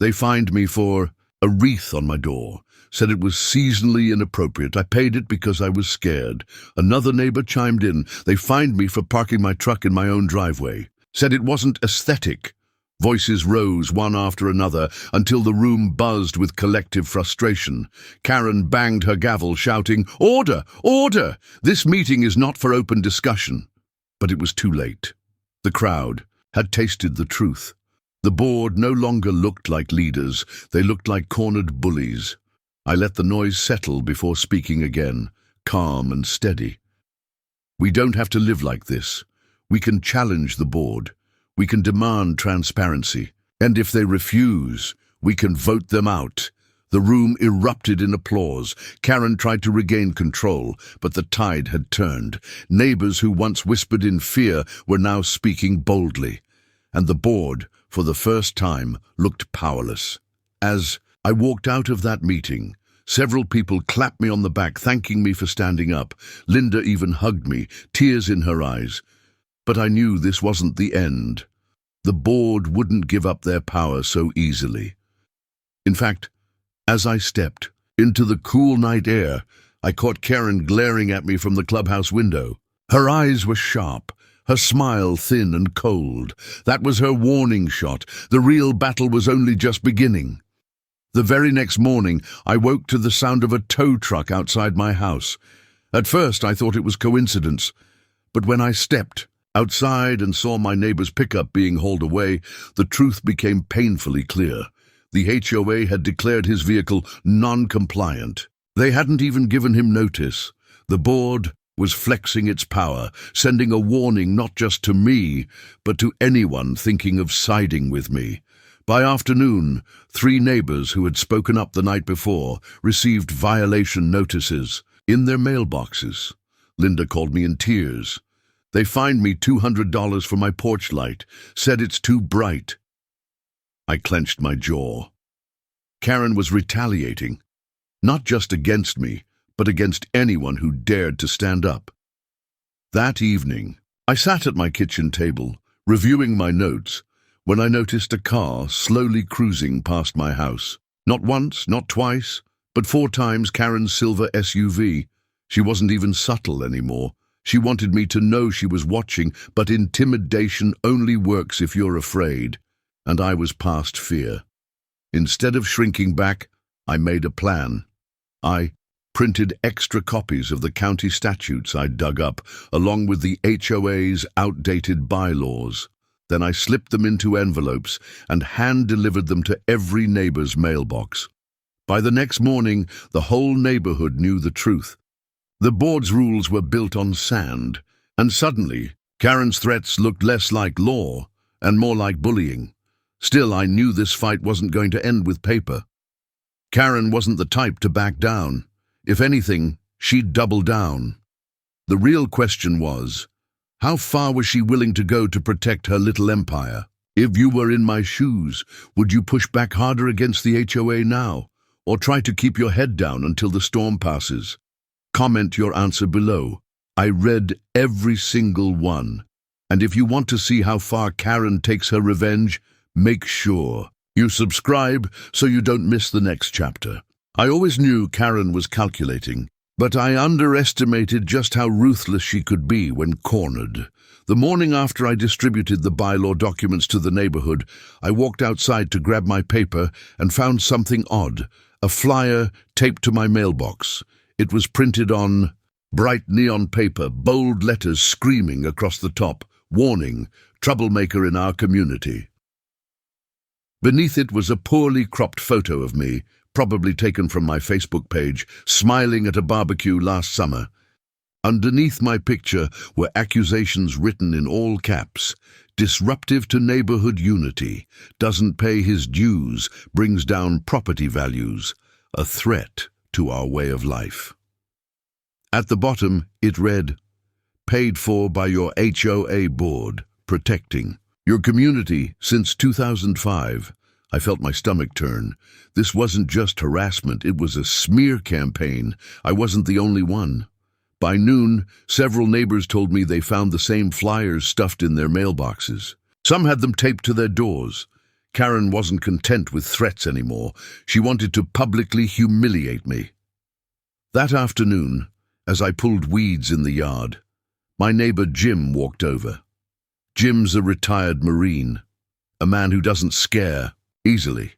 They fined me for..." A wreath on my door. Said it was seasonally inappropriate. I paid it because I was scared. Another neighbor chimed in. They fined me for parking my truck in my own driveway. Said it wasn't aesthetic. Voices rose one after another until the room buzzed with collective frustration. Karen banged her gavel, shouting, "Order! Order! This meeting is not for open discussion." But it was too late. The crowd had tasted the truth. The board no longer looked like leaders. They looked like cornered bullies. I let the noise settle before speaking again, calm and steady. We don't have to live like this. We can challenge the board. We can demand transparency. And if they refuse, we can vote them out. The room erupted in applause. Karen tried to regain control, but the tide had turned. Neighbors who once whispered in fear were now speaking boldly. And the board, for the first time, looked powerless. As I walked out of that meeting, several people clapped me on the back, thanking me for standing up. Linda even hugged me, tears in her eyes. But I knew this wasn't the end. The board wouldn't give up their power so easily. In fact, as I stepped into the cool night air, I caught Karen glaring at me from the clubhouse window. Her eyes were sharp, her smile thin and cold. That was her warning shot. The real battle was only just beginning. The very next morning, I woke to the sound of a tow truck outside my house. At first, I thought it was coincidence, but when I stepped outside and saw my neighbor's pickup being hauled away, the truth became painfully clear. The HOA had declared his vehicle non-compliant. They hadn't even given him notice. The board was flexing its power, sending a warning not just to me, but to anyone thinking of siding with me. By afternoon, 3 neighbors who had spoken up the night before received violation notices in their mailboxes. Linda called me in tears. They fined me $200 for my porch light, said it's too bright. I clenched my jaw. Karen was retaliating, not just against me, but against anyone who dared to stand up. That evening, I sat at my kitchen table, reviewing my notes, when I noticed a car slowly cruising past my house. Not once, not twice, but 4 times Karen's silver SUV. She wasn't even subtle anymore. She wanted me to know she was watching, but intimidation only works if you're afraid. And I was past fear. Instead of shrinking back, I made a plan. I printed extra copies of the county statutes I'd dug up, along with the HOA's outdated bylaws. Then I slipped them into envelopes and hand-delivered them to every neighbor's mailbox. By the next morning, the whole neighborhood knew the truth. The board's rules were built on sand, and suddenly, Karen's threats looked less like law and more like bullying. Still, I knew this fight wasn't going to end with paper. Karen wasn't the type to back down. If anything, she'd double down. The real question was, how far was she willing to go to protect her little empire? If you were in my shoes, would you push back harder against the HOA now, or try to keep your head down until the storm passes? Comment your answer below. I read every single one. And if you want to see how far Karen takes her revenge, make sure you subscribe so you don't miss the next chapter. I always knew Karen was calculating, but I underestimated just how ruthless she could be when cornered. The morning after I distributed the bylaw documents to the neighborhood, I walked outside to grab my paper and found something odd, a flyer taped to my mailbox. It was printed on bright neon paper, bold letters screaming across the top, warning, troublemaker in our community. Beneath it was a poorly cropped photo of me, probably taken from my Facebook page, smiling at a barbecue last summer. Underneath my picture were accusations written in all caps. Disruptive to neighborhood unity, doesn't pay his dues, brings down property values, a threat to our way of life. At the bottom, it read, paid for by your HOA board, protecting your community since 2005. I felt my stomach turn. This wasn't just harassment, it was a smear campaign. I wasn't the only one. By noon, several neighbors told me they found the same flyers stuffed in their mailboxes. Some had them taped to their doors. Karen wasn't content with threats anymore. She wanted to publicly humiliate me. That afternoon, as I pulled weeds in the yard, my neighbor Jim walked over. Jim's a retired Marine, a man who doesn't scare easily.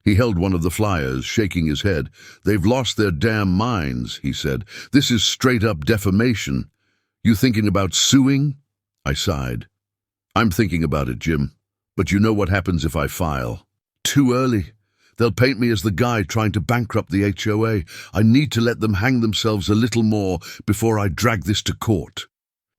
He held one of the flyers, shaking his head. "They've lost their damn minds," he said. "This is straight-up defamation. You thinking about suing?" I sighed. "I'm thinking about it, Jim. But you know what happens if I file? Too early. They'll paint me as the guy trying to bankrupt the HOA. I need to let them hang themselves a little more before I drag this to court."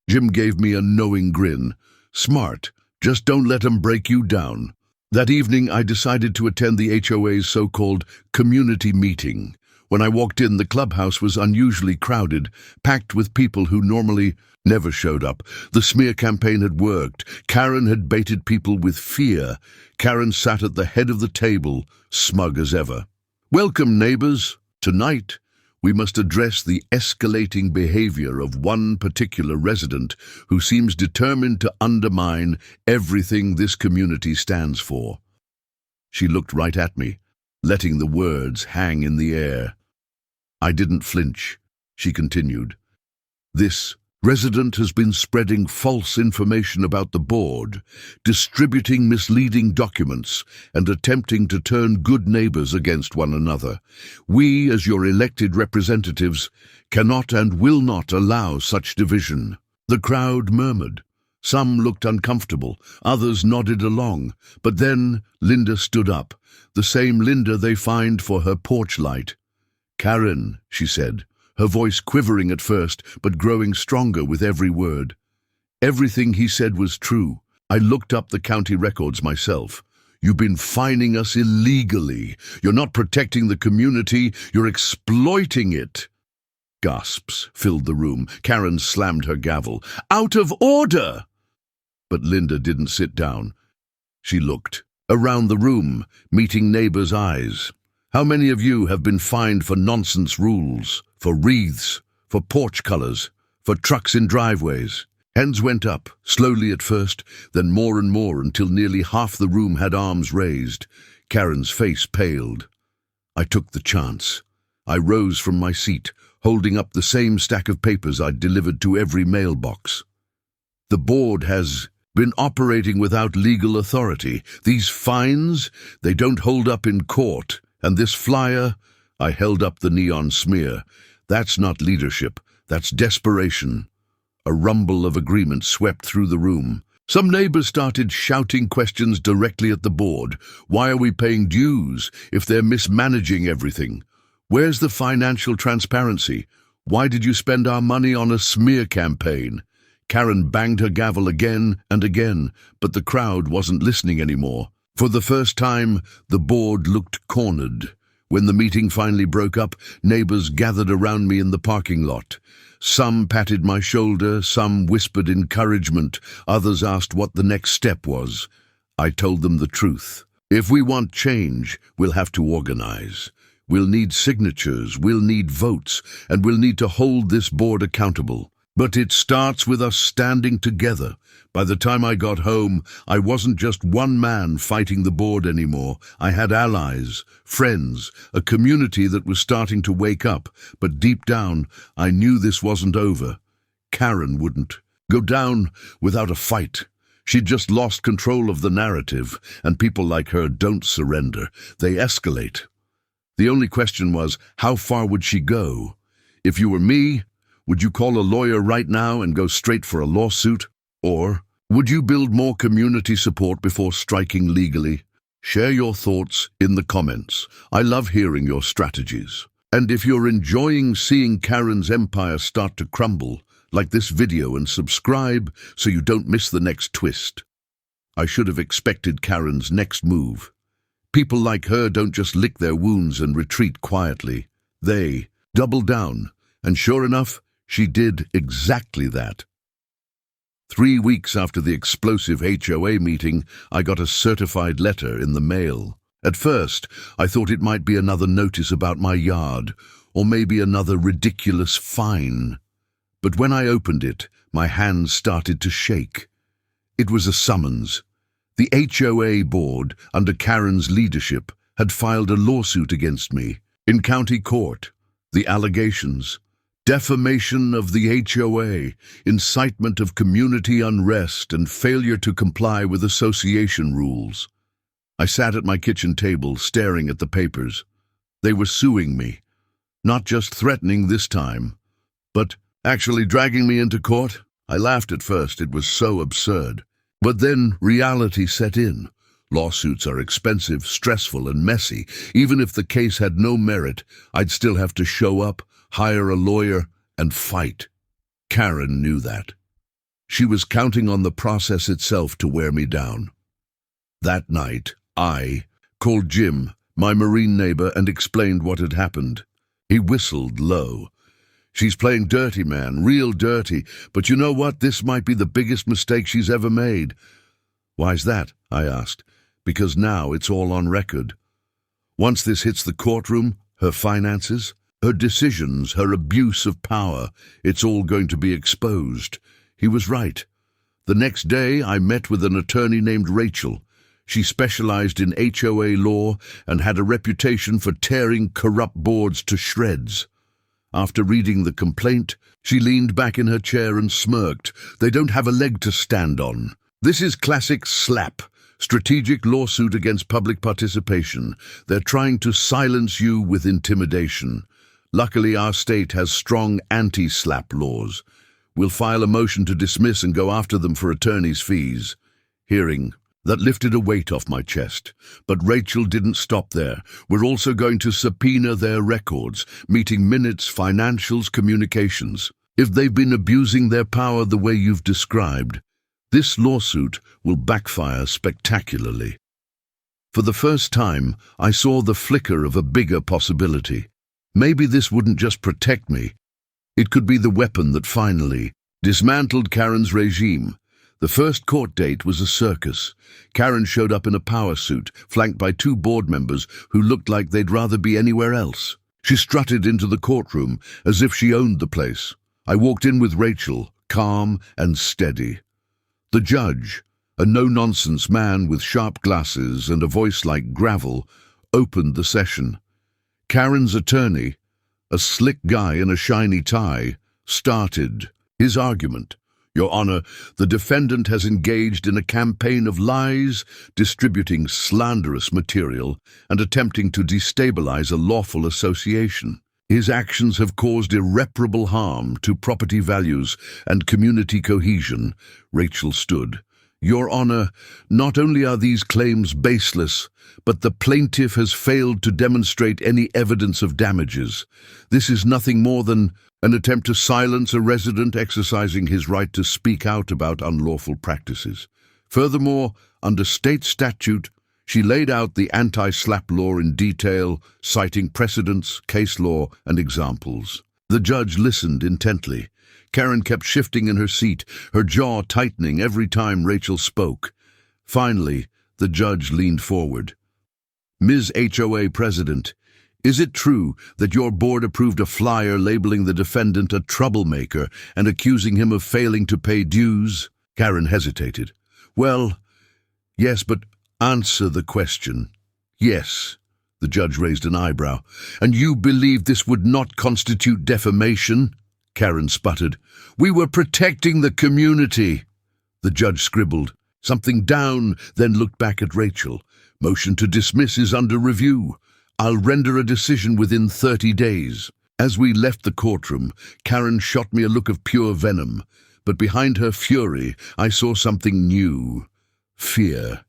Jim gave me a knowing grin. "Smart. Just don't let 'em break you down." That evening, I decided to attend the HOA's so-called community meeting. When I walked in, the clubhouse was unusually crowded, packed with people who normally never showed up. The smear campaign had worked. Karen had baited people with fear. Karen sat at the head of the table, smug as ever. "Welcome, neighbors. Tonight, we must address the escalating behavior of one particular resident who seems determined to undermine everything this community stands for." She looked right at me, letting the words hang in the air. I didn't flinch. She continued. "This resident has been spreading false information about the board, distributing misleading documents, and attempting to turn good neighbors against one another. We, as your elected representatives, cannot and will not allow such division." The crowd murmured. Some looked uncomfortable, others nodded along. But then Linda stood up, the same Linda they fined for her porch light. "Karen," she said, her voice quivering at first, but growing stronger with every word. "Everything he said was true. I looked up the county records myself. You've been fining us illegally. You're not protecting the community, you're exploiting it." Gasps filled the room. Karen slammed her gavel. "Out of order!" But Linda didn't sit down. She looked around the room, meeting neighbors' eyes. "How many of you have been fined for nonsense rules, for wreaths, for porch colors, for trucks in driveways?" Hands went up, slowly at first, then more and more until nearly half the room had arms raised. Karen's face paled. I took the chance. I rose from my seat, holding up the same stack of papers I'd delivered to every mailbox. "The board has been operating without legal authority. These fines, they don't hold up in court. And this flyer," I held up the neon smear, "that's not leadership, that's desperation." A rumble of agreement swept through the room. Some neighbors started shouting questions directly at the board. "Why are we paying dues if they're mismanaging everything? Where's the financial transparency? Why did you spend our money on a smear campaign?" Karen banged her gavel again and again, but the crowd wasn't listening anymore. For the first time, the board looked cornered. When the meeting finally broke up, neighbors gathered around me in the parking lot. Some patted my shoulder, some whispered encouragement, others asked what the next step was. I told them the truth. If we want change, we'll have to organize. We'll need signatures, we'll need votes, and we'll need to hold this board accountable. But it starts with us standing together. By the time I got home, I wasn't just one man fighting the board anymore. I had allies, friends, a community that was starting to wake up. But deep down, I knew this wasn't over. Karen wouldn't go down without a fight. She'd just lost control of the narrative, and people like her don't surrender. They escalate. The only question was, how far would she go? If you were me, would you call a lawyer right now and go straight for a lawsuit? Or would you build more community support before striking legally? Share your thoughts in the comments. I love hearing your strategies. And if you're enjoying seeing Karen's empire start to crumble, like this video and subscribe so you don't miss the next twist. I should have expected Karen's next move. People like her don't just lick their wounds and retreat quietly. They double down, and sure enough, she did exactly that. 3 weeks after the explosive HOA meeting, I got a certified letter in the mail. At first, I thought it might be another notice about my yard, or maybe another ridiculous fine. But when I opened it, my hands started to shake. It was a summons. The HOA board, under Karen's leadership, had filed a lawsuit against me. In county court, the allegations: defamation of the HOA, incitement of community unrest, and failure to comply with association rules. I sat at my kitchen table, staring at the papers. They were suing me, not just threatening this time, but actually dragging me into court. I laughed at first, it was so absurd. But then reality set in. Lawsuits are expensive, stressful, and messy. Even if the case had no merit, I'd still have to show up, hire a lawyer, and fight. Karen knew that. She was counting on the process itself to wear me down. That night, I called Jim, my Marine neighbor, and explained what had happened. He whistled low. "She's playing dirty, man, real dirty. But you know what? This might be the biggest mistake she's ever made." "Why's that?" I asked. "Because now it's all on record. Once this hits the courtroom, her finances, her decisions, her abuse of power, it's all going to be exposed." He was right. The next day, I met with an attorney named Rachel. She specialized in HOA law and had a reputation for tearing corrupt boards to shreds. After reading the complaint, she leaned back in her chair and smirked. "They don't have a leg to stand on. This is classic SLAP, strategic lawsuit against public participation. They're trying to silence you with intimidation. Luckily, our state has strong anti-SLAP laws. We'll file a motion to dismiss and go after them for attorney's fees." Hearing that lifted a weight off my chest. But Rachel didn't stop there. "We're also going to subpoena their records, meeting minutes, financials, communications. If they've been abusing their power the way you've described, this lawsuit will backfire spectacularly." For the first time, I saw the flicker of a bigger possibility. Maybe this wouldn't just protect me. It could be the weapon that finally dismantled Karen's regime. The first court date was a circus. Karen showed up in a power suit, flanked by two board members who looked like they'd rather be anywhere else. She strutted into the courtroom as if she owned the place. I walked in with Rachel, calm and steady. The judge, a no-nonsense man with sharp glasses and a voice like gravel, opened the session. Karen's attorney, a slick guy in a shiny tie, started his argument. "Your Honor, the defendant has engaged in a campaign of lies, distributing slanderous material, and attempting to destabilize a lawful association. His actions have caused irreparable harm to property values and community cohesion." Rachel stood. "Your Honor, not only are these claims baseless, but the plaintiff has failed to demonstrate any evidence of damages. This is nothing more than an attempt to silence a resident exercising his right to speak out about unlawful practices. Furthermore, under state statute, she laid out the anti-SLAP law in detail, citing precedents, case law, and examples." The judge listened intently. Karen kept shifting in her seat, her jaw tightening every time Rachel spoke. Finally, the judge leaned forward. "Ms. HOA President, is it true that your board approved a flyer labeling the defendant a troublemaker and accusing him of failing to pay dues?" Karen hesitated. "Well, yes, but answer the question." "Yes." The judge raised an eyebrow. "And you believe this would not constitute defamation?" Karen sputtered. "We were protecting the community." The judge scribbled something down, then looked back at Rachel. "Motion to dismiss is under review. I'll render a decision within 30 days. As we left the courtroom, Karen shot me a look of pure venom, but behind her fury, I saw something new. Fear.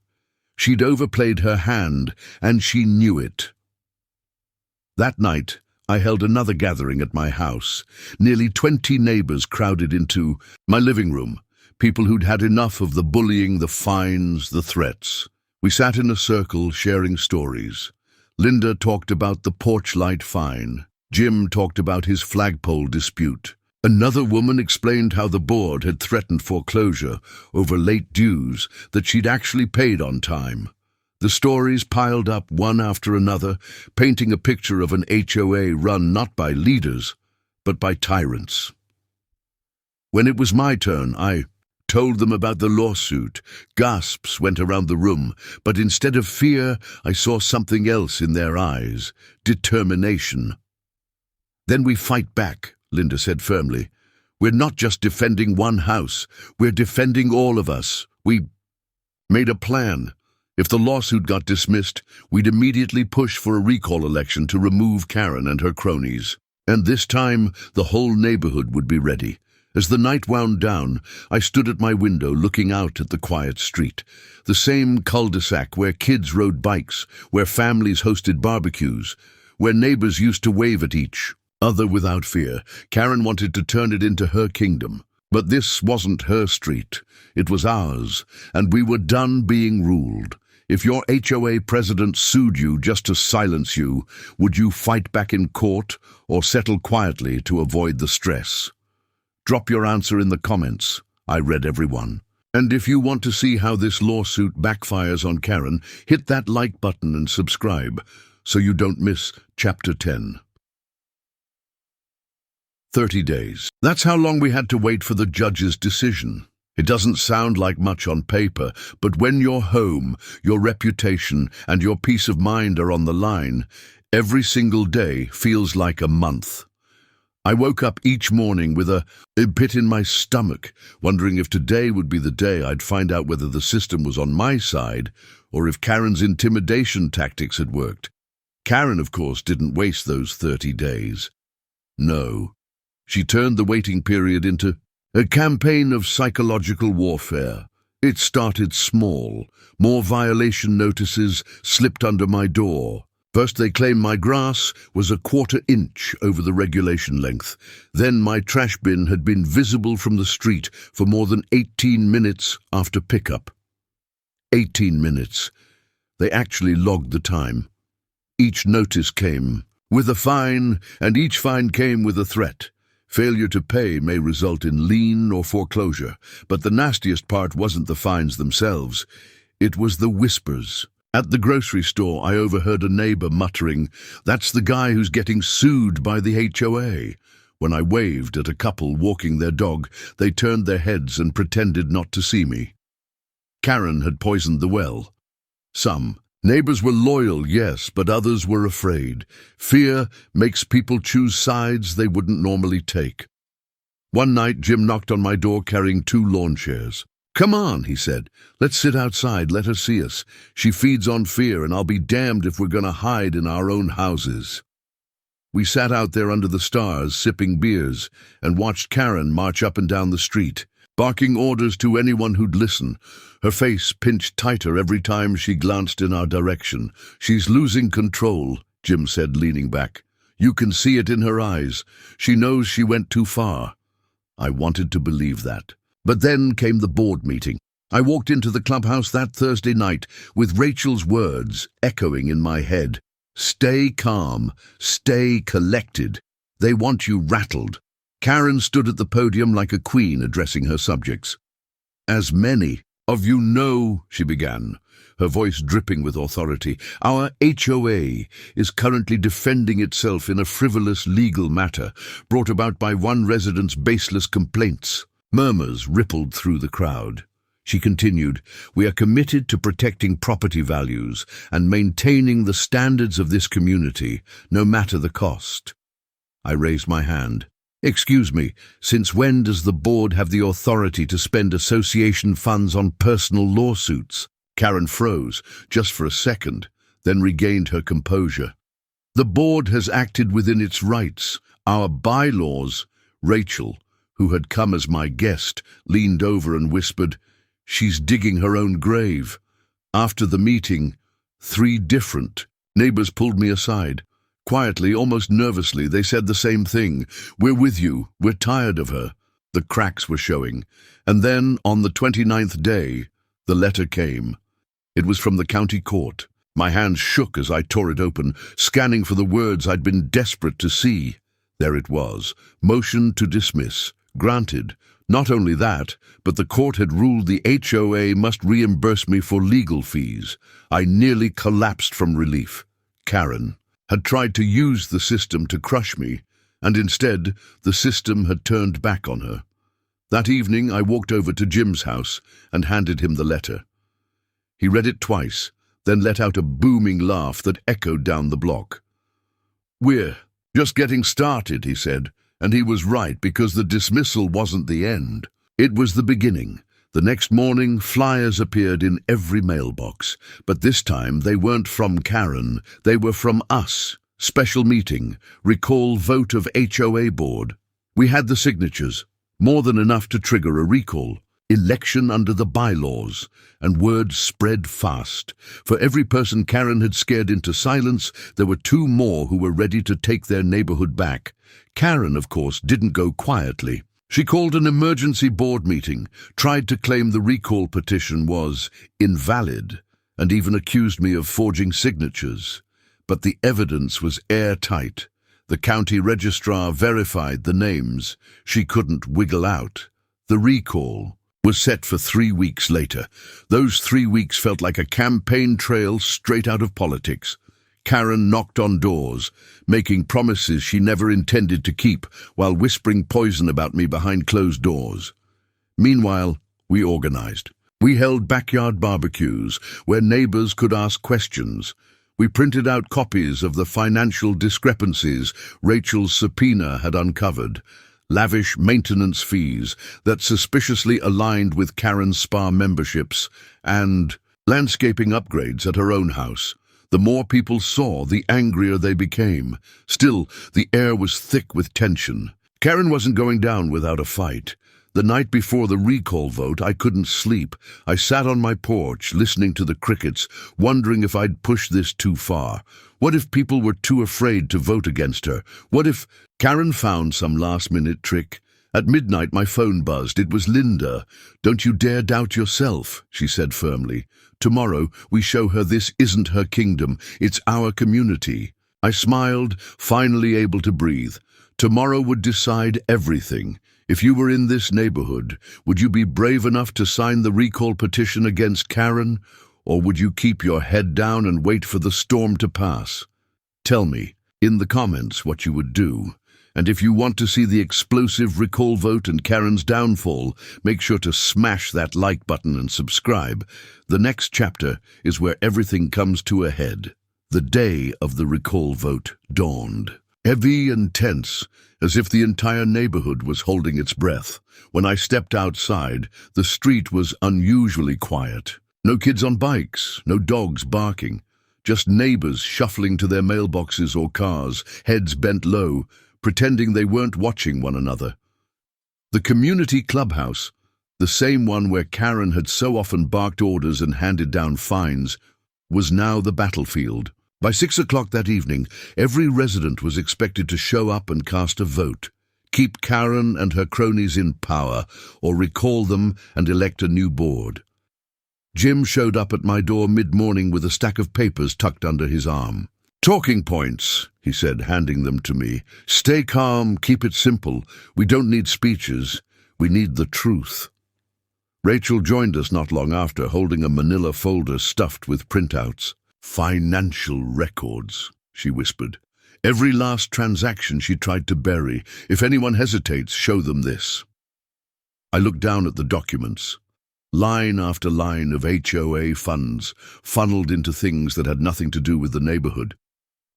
She'd overplayed her hand, and she knew it. That night, I held another gathering at my house. Nearly 20 neighbors crowded into my living room, people who'd had enough of the bullying, the fines, the threats. We sat in a circle, sharing stories. Linda talked about the porch light fine. Jim talked about his flagpole dispute. Another woman explained how the board had threatened foreclosure over late dues that she'd actually paid on time. The stories piled up one after another, painting a picture of an HOA run not by leaders, but by tyrants. When it was my turn, I told them about the lawsuit. Gasps went around the room, but instead of fear, I saw something else in their eyes: determination. "Then we fight back," Linda said firmly. "We're not just defending one house, we're defending all of us. We made a plan. If the lawsuit got dismissed, we'd immediately push for a recall election to remove Karen and her cronies. And this time, the whole neighborhood would be ready." As the night wound down, I stood at my window looking out at the quiet street. The same cul-de-sac where kids rode bikes, where families hosted barbecues, where neighbors used to wave at each other without fear. Karen wanted to turn it into her kingdom. But this wasn't her street. It was ours, and we were done being ruled. If your HOA president sued you just to silence you, would you fight back in court or settle quietly to avoid the stress? Drop your answer in the comments. I read everyone. And if you want to see how this lawsuit backfires on Karen, hit that like button and subscribe so you don't miss Chapter 10. 30 days. That's how long we had to wait for the judge's decision. It doesn't sound like much on paper, but when your home, your reputation, and your peace of mind are on the line, every single day feels like a month. I woke up each morning with a pit in my stomach, wondering if today would be the day I'd find out whether the system was on my side or if Karen's intimidation tactics had worked. Karen, of course, didn't waste those 30 days. No. She turned the waiting period into a campaign of psychological warfare. It started small. More violation notices slipped under my door. First, they claimed my grass was a 1/4 inch over the regulation length. Then my trash bin had been visible from the street for more than 18 minutes after pickup. 18 minutes. They actually logged the time. Each notice came with a fine, and each fine came with a threat. Failure to pay may result in lien or foreclosure, but the nastiest part wasn't the fines themselves. It was the whispers. At the grocery store, I overheard a neighbor muttering, "That's the guy who's getting sued by the HOA." When I waved at a couple walking their dog, they turned their heads and pretended not to see me. Karen had poisoned the well. Some neighbors were loyal, yes, but others were afraid. Fear makes people choose sides they wouldn't normally take. One night, Jim knocked on my door carrying 2 lawn chairs. "Come on," he said. "Let's sit outside, let her see us. She feeds on fear, and I'll be damned if we're going to hide in our own houses." We sat out there under the stars, sipping beers, and watched Karen march up and down the street, barking orders to anyone who'd listen. Her face pinched tighter every time she glanced in our direction. "She's losing control," Jim said, leaning back. "You can see it in her eyes. She knows she went too far." I wanted to believe that. But then came the board meeting. I walked into the clubhouse that Thursday night with Rachel's words echoing in my head. "Stay calm, stay collected. They want you rattled." Karen stood at the podium like a queen addressing her subjects. "As many of you know," she began, her voice dripping with authority, "our HOA is currently defending itself in a frivolous legal matter brought about by one resident's baseless complaints." Murmurs rippled through the crowd. She continued, "We are committed to protecting property values and maintaining the standards of this community, no matter the cost." I raised my hand. "Excuse me, since when does the board have the authority to spend association funds on personal lawsuits?" Karen froze, just for a second, then regained her composure. "The board has acted within its rights. Our bylaws—" Rachel, who had come as my guest, leaned over and whispered, "She's digging her own grave." After the meeting, 3 different neighbors pulled me aside. Quietly, almost nervously, they said the same thing. "We're with you. We're tired of her." The cracks were showing. And then, on the 29th day, the letter came. It was from the county court. My hands shook as I tore it open, scanning for the words I'd been desperate to see. There it was. Motion to dismiss. Granted. Not only that, but the court had ruled the HOA must reimburse me for legal fees. I nearly collapsed from relief. Karen had tried to use the system to crush me, and instead the system had turned back on her. That evening, I walked over to Jim's house and handed him the letter. He read it twice, then let out a booming laugh that echoed down the block. "We're just getting started," he said, and he was right, because the dismissal wasn't the end. It was the beginning. The next morning, flyers appeared in every mailbox, but this time they weren't from Karen, they were from us. Special meeting, recall vote of HOA board. We had the signatures, more than enough to trigger a recall. Election under the bylaws, and word spread fast. For every person Karen had scared into silence, there were two more who were ready to take their neighborhood back. Karen, of course, didn't go quietly. She called an emergency board meeting, tried to claim the recall petition was invalid, and even accused me of forging signatures. But the evidence was airtight. The county registrar verified the names. She couldn't wiggle out. The recall was set for 3 weeks later. Those 3 weeks felt like a campaign trail straight out of politics. Karen knocked on doors, making promises she never intended to keep, while whispering poison about me behind closed doors. Meanwhile, we organized. We held backyard barbecues where neighbors could ask questions. We printed out copies of the financial discrepancies Rachel's subpoena had uncovered, lavish maintenance fees that suspiciously aligned with Karen's spa memberships, and landscaping upgrades at her own house. The more people saw, the angrier they became. Still, the air was thick with tension. Karen wasn't going down without a fight. The night before the recall vote, I couldn't sleep. I sat on my porch, listening to the crickets, wondering if I'd pushed this too far. What if people were too afraid to vote against her? What if Karen found some last-minute trick? At midnight, my phone buzzed. It was Linda. "Don't you dare doubt yourself," she said firmly. "Tomorrow, we show her this isn't her kingdom. It's our community." I smiled, finally able to breathe. Tomorrow would decide everything. If you were in this neighborhood, would you be brave enough to sign the recall petition against Karen, or would you keep your head down and wait for the storm to pass? Tell me in the comments what you would do. And if you want to see the explosive recall vote and Karen's downfall, make sure to smash that like button and subscribe. The next chapter is where everything comes to a head. The day of the recall vote dawned. Heavy and tense, as if the entire neighborhood was holding its breath. When I stepped outside, the street was unusually quiet. No kids on bikes, no dogs barking, just neighbors shuffling to their mailboxes or cars, heads bent low, pretending they weren't watching one another. The community clubhouse, the same one where Karen had so often barked orders and handed down fines, was now the battlefield. By 6 o'clock that evening, every resident was expected to show up and cast a vote. Keep Karen and her cronies in power, or recall them and elect a new board. Jim showed up at my door mid-morning with a stack of papers tucked under his arm. "Talking points," he said, handing them to me. "Stay calm, keep it simple. We don't need speeches. We need the truth." Rachel joined us not long after, holding a manila folder stuffed with printouts. "Financial records," she whispered. "Every last transaction she tried to bury. If anyone hesitates, show them this." I looked down at the documents. Line after line of HOA funds, funneled into things that had nothing to do with the neighborhood.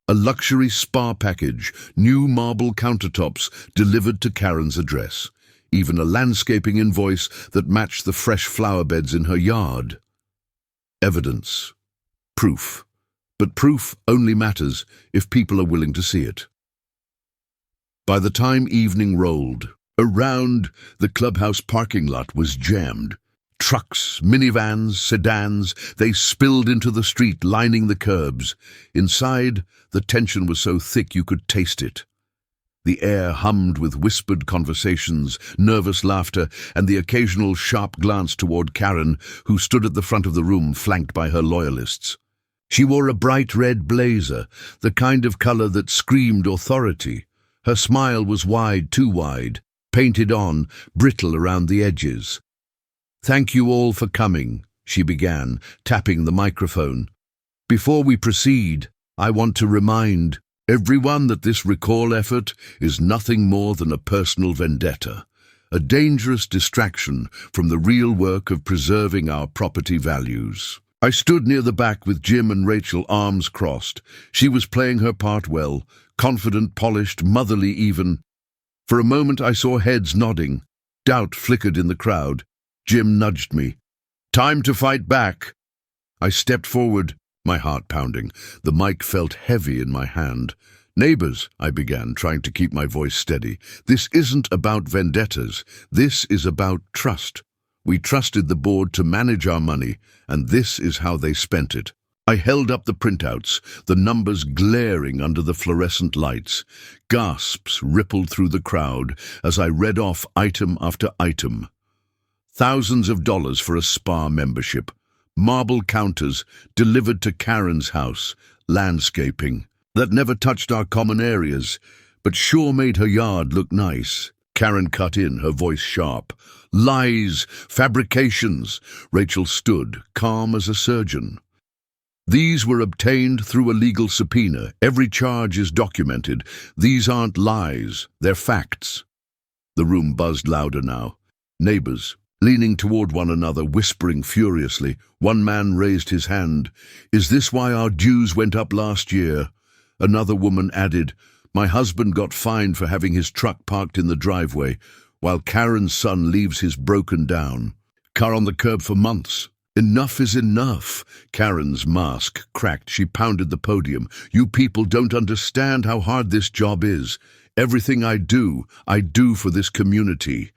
A luxury spa package, new marble countertops delivered to Karen's address. Even a landscaping invoice that matched the fresh flower beds in her yard. Evidence. Proof. But proof only matters if people are willing to see it. By the time evening rolled, around the clubhouse parking lot was jammed. Trucks, minivans, sedans, they spilled into the street, lining the curbs. Inside, the tension was so thick you could taste it. The air hummed with whispered conversations, nervous laughter, and the occasional sharp glance toward Karen, who stood at the front of the room, flanked by her loyalists. She wore a bright red blazer, the kind of color that screamed authority. Her smile was wide, too wide, painted on, brittle around the edges. "Thank you all for coming," she began, tapping the microphone. "Before we proceed, I want to remind everyone that this recall effort is nothing more than a personal vendetta. a dangerous distraction from the real work of preserving our property values. I stood near the back with Jim and Rachel, arms crossed. She was playing her part well, confident, polished, motherly even. For a moment I saw heads nodding. Doubt flickered in the crowd. Jim nudged me. "Time to fight back." I stepped forward, my heart pounding. The mic felt heavy in my hand. "Neighbors," I began, trying to keep my voice steady. "This isn't about vendettas. This is about trust. We trusted the board to manage our money, and this is how they spent it." I held up the printouts, the numbers glaring under the fluorescent lights. Gasps rippled through the crowd as I read off item after item. Thousands of dollars for a spa membership, marble counters delivered to Karen's house, landscaping that never touched our common areas, but sure made her yard look nice. Karen cut in, her voice sharp. "Lies, fabrications." Rachel stood, calm as a surgeon. "These were obtained through a legal subpoena. Every charge is documented. These aren't lies, they're facts." The room buzzed louder now. Neighbors, leaning toward one another, whispering furiously. One man raised his hand. "Is this why our dues went up last year?" Another woman added, "My husband got fined for having his truck parked in the driveway, while Karen's son leaves his broken down car on the curb for months." "Enough is enough." Karen's mask cracked. She pounded the podium. "You people don't understand how hard this job is. Everything I do for this community."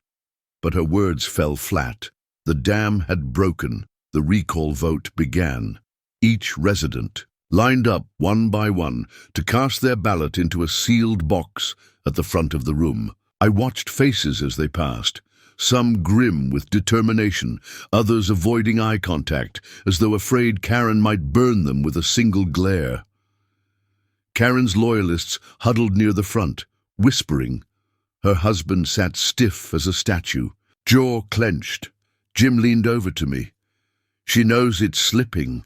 But her words fell flat. The dam had broken. The recall vote began. Each resident lined up one by one to cast their ballot into a sealed box at the front of the room. I watched faces as they passed. Some grim with determination, others avoiding eye contact, as though afraid Karen might burn them with a single glare. Karen's loyalists huddled near the front, whispering. Her husband sat stiff as a statue, jaw clenched. Jim leaned over to me. "She knows it's slipping."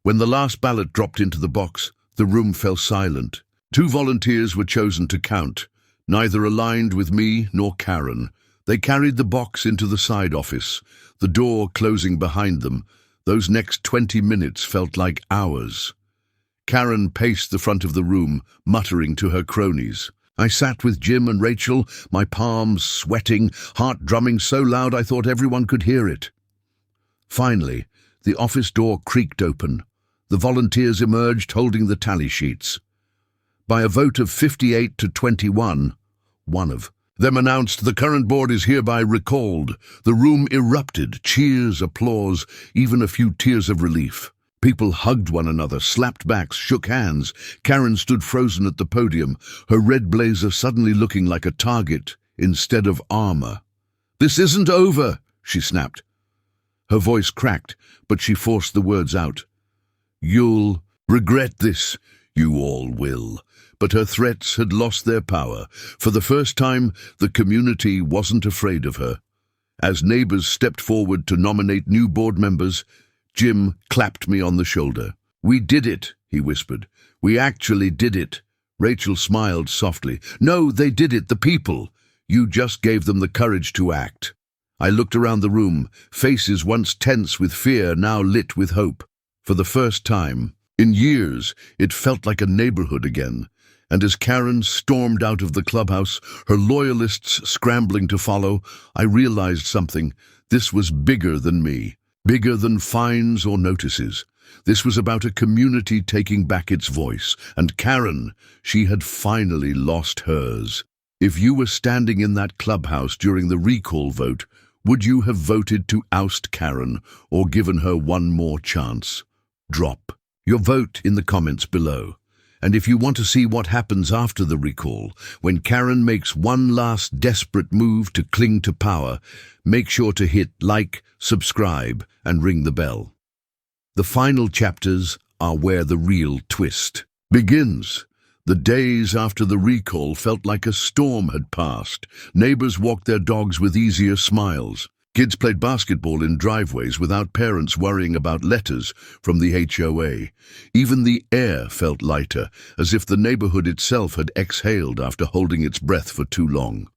When the last ballot dropped into the box, the room fell silent. 2 volunteers were chosen to count, neither aligned with me nor Karen. They carried the box into the side office, the door closing behind them. Those next 20 minutes felt like hours. Karen paced the front of the room, muttering to her cronies. I sat with Jim and Rachel, my palms sweating, heart drumming so loud I thought everyone could hear it. Finally, the office door creaked open. The volunteers emerged holding the tally sheets. By a vote of 58 to 21, one of them announced, "The current board is hereby recalled." The room erupted, cheers, applause, even a few tears of relief. People hugged one another, slapped backs, shook hands. Karen stood frozen at the podium, her red blazer suddenly looking like a target instead of armor. "This isn't over," she snapped. Her voice cracked, but she forced the words out. "You'll regret this. You all will." But her threats had lost their power. For the first time, the community wasn't afraid of her. As neighbors stepped forward to nominate new board members, Jim clapped me on the shoulder. "We did it," he whispered. "We actually did it." Rachel smiled softly. "No, they did it, the people. You just gave them the courage to act." I looked around the room, faces once tense with fear, now lit with hope. For the first time in years, it felt like a neighborhood again. And as Karen stormed out of the clubhouse, her loyalists scrambling to follow, I realized something. This was bigger than me, bigger than fines or notices. This was about a community taking back its voice. And Karen, she had finally lost hers. If you were standing in that clubhouse during the recall vote, would you have voted to oust Karen or given her one more chance? Drop your vote in the comments below. And if you want to see what happens after the recall, when Karen makes one last desperate move to cling to power, make sure to hit like, subscribe, and ring the bell. The final chapters are where the real twist begins. The days after the recall felt like a storm had passed. Neighbors walked their dogs with easier smiles. Kids played basketball in driveways without parents worrying about letters from the HOA. Even the air felt lighter, as if the neighborhood itself had exhaled after holding its breath for too long.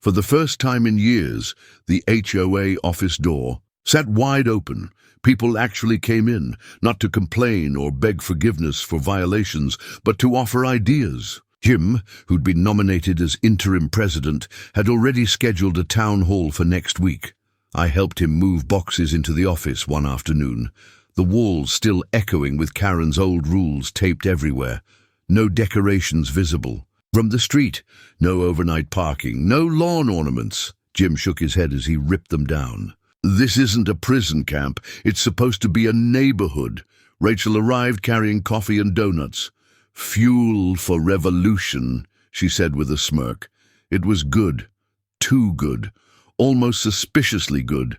For the first time in years, the HOA office door sat wide open. People actually came in, not to complain or beg forgiveness for violations, but to offer ideas. Jim, who'd been nominated as interim president, had already scheduled a town hall for next week. I helped him move boxes into the office one afternoon, the walls still echoing with Karen's old rules taped everywhere. No decorations visible. From the street, no overnight parking, no lawn ornaments. Jim shook his head as he ripped them down. This isn't a prison camp. It's supposed to be a neighborhood. Rachel arrived carrying coffee and donuts. Fuel for revolution, she said with a smirk. It was good. Too good. Almost suspiciously good.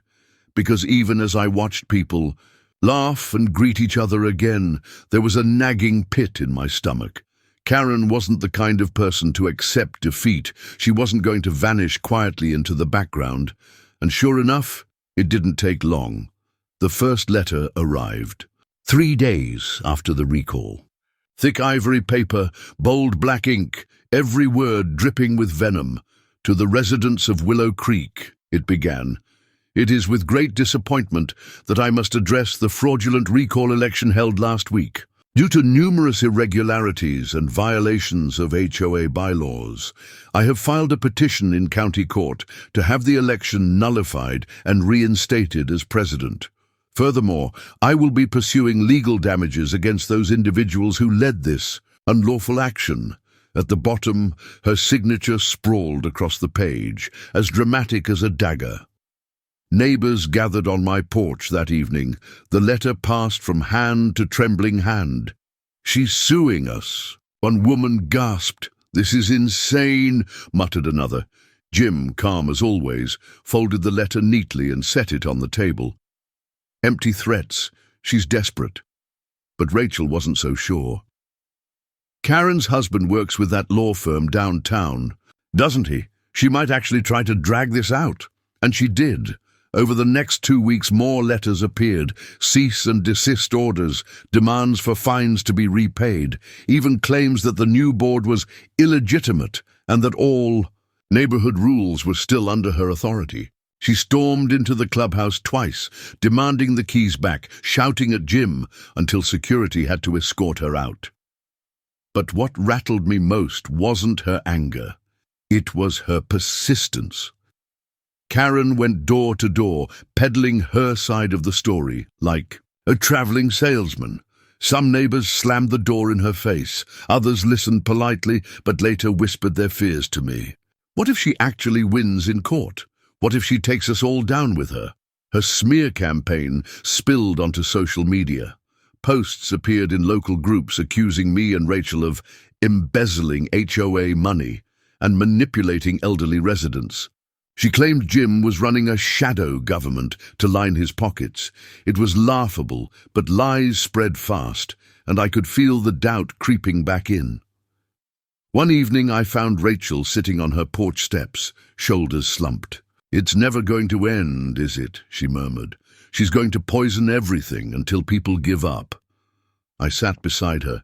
Because even as I watched people laugh and greet each other again, there was a nagging pit in my stomach. Karen wasn't the kind of person to accept defeat. She wasn't going to vanish quietly into the background. And sure enough, it didn't take long. The first letter arrived. 3 days after the recall. Thick ivory paper, bold black ink, every word dripping with venom. To the residents of Willow Creek, it began. It is with great disappointment that I must address the fraudulent recall election held last week. Due to numerous irregularities and violations of HOA bylaws, I have filed a petition in county court to have the election nullified and reinstated as president. Furthermore, I will be pursuing legal damages against those individuals who led this unlawful action. At the bottom, her signature sprawled across the page, as dramatic as a dagger. Neighbors gathered on my porch that evening. The letter passed from hand to trembling hand. "She's suing us." One woman gasped. "This is insane," muttered another. Jim, calm as always, folded the letter neatly and set it on the table. Empty threats. She's desperate. But Rachel wasn't so sure. "Karen's husband works with that law firm downtown, doesn't he? She might actually try to drag this out." And she did. Over the next 2 weeks, more letters appeared, cease and desist orders, demands for fines to be repaid, even claims that the new board was illegitimate and that all neighborhood rules were still under her authority. She stormed into the clubhouse twice, demanding the keys back, shouting at Jim until security had to escort her out. But what rattled me most wasn't her anger. It was her persistence. Karen went door to door, peddling her side of the story, like a traveling salesman. Some neighbors slammed the door in her face. Others listened politely, but later whispered their fears to me. What if she actually wins in court? What if she takes us all down with her? Her smear campaign spilled onto social media. Posts appeared in local groups accusing me and Rachel of embezzling HOA money and manipulating elderly residents. She claimed Jim was running a shadow government to line his pockets. It was laughable, but lies spread fast, and I could feel the doubt creeping back in. One evening I found Rachel sitting on her porch steps, shoulders slumped. "It's never going to end, is it?" she murmured. "She's going to poison everything until people give up." I sat beside her.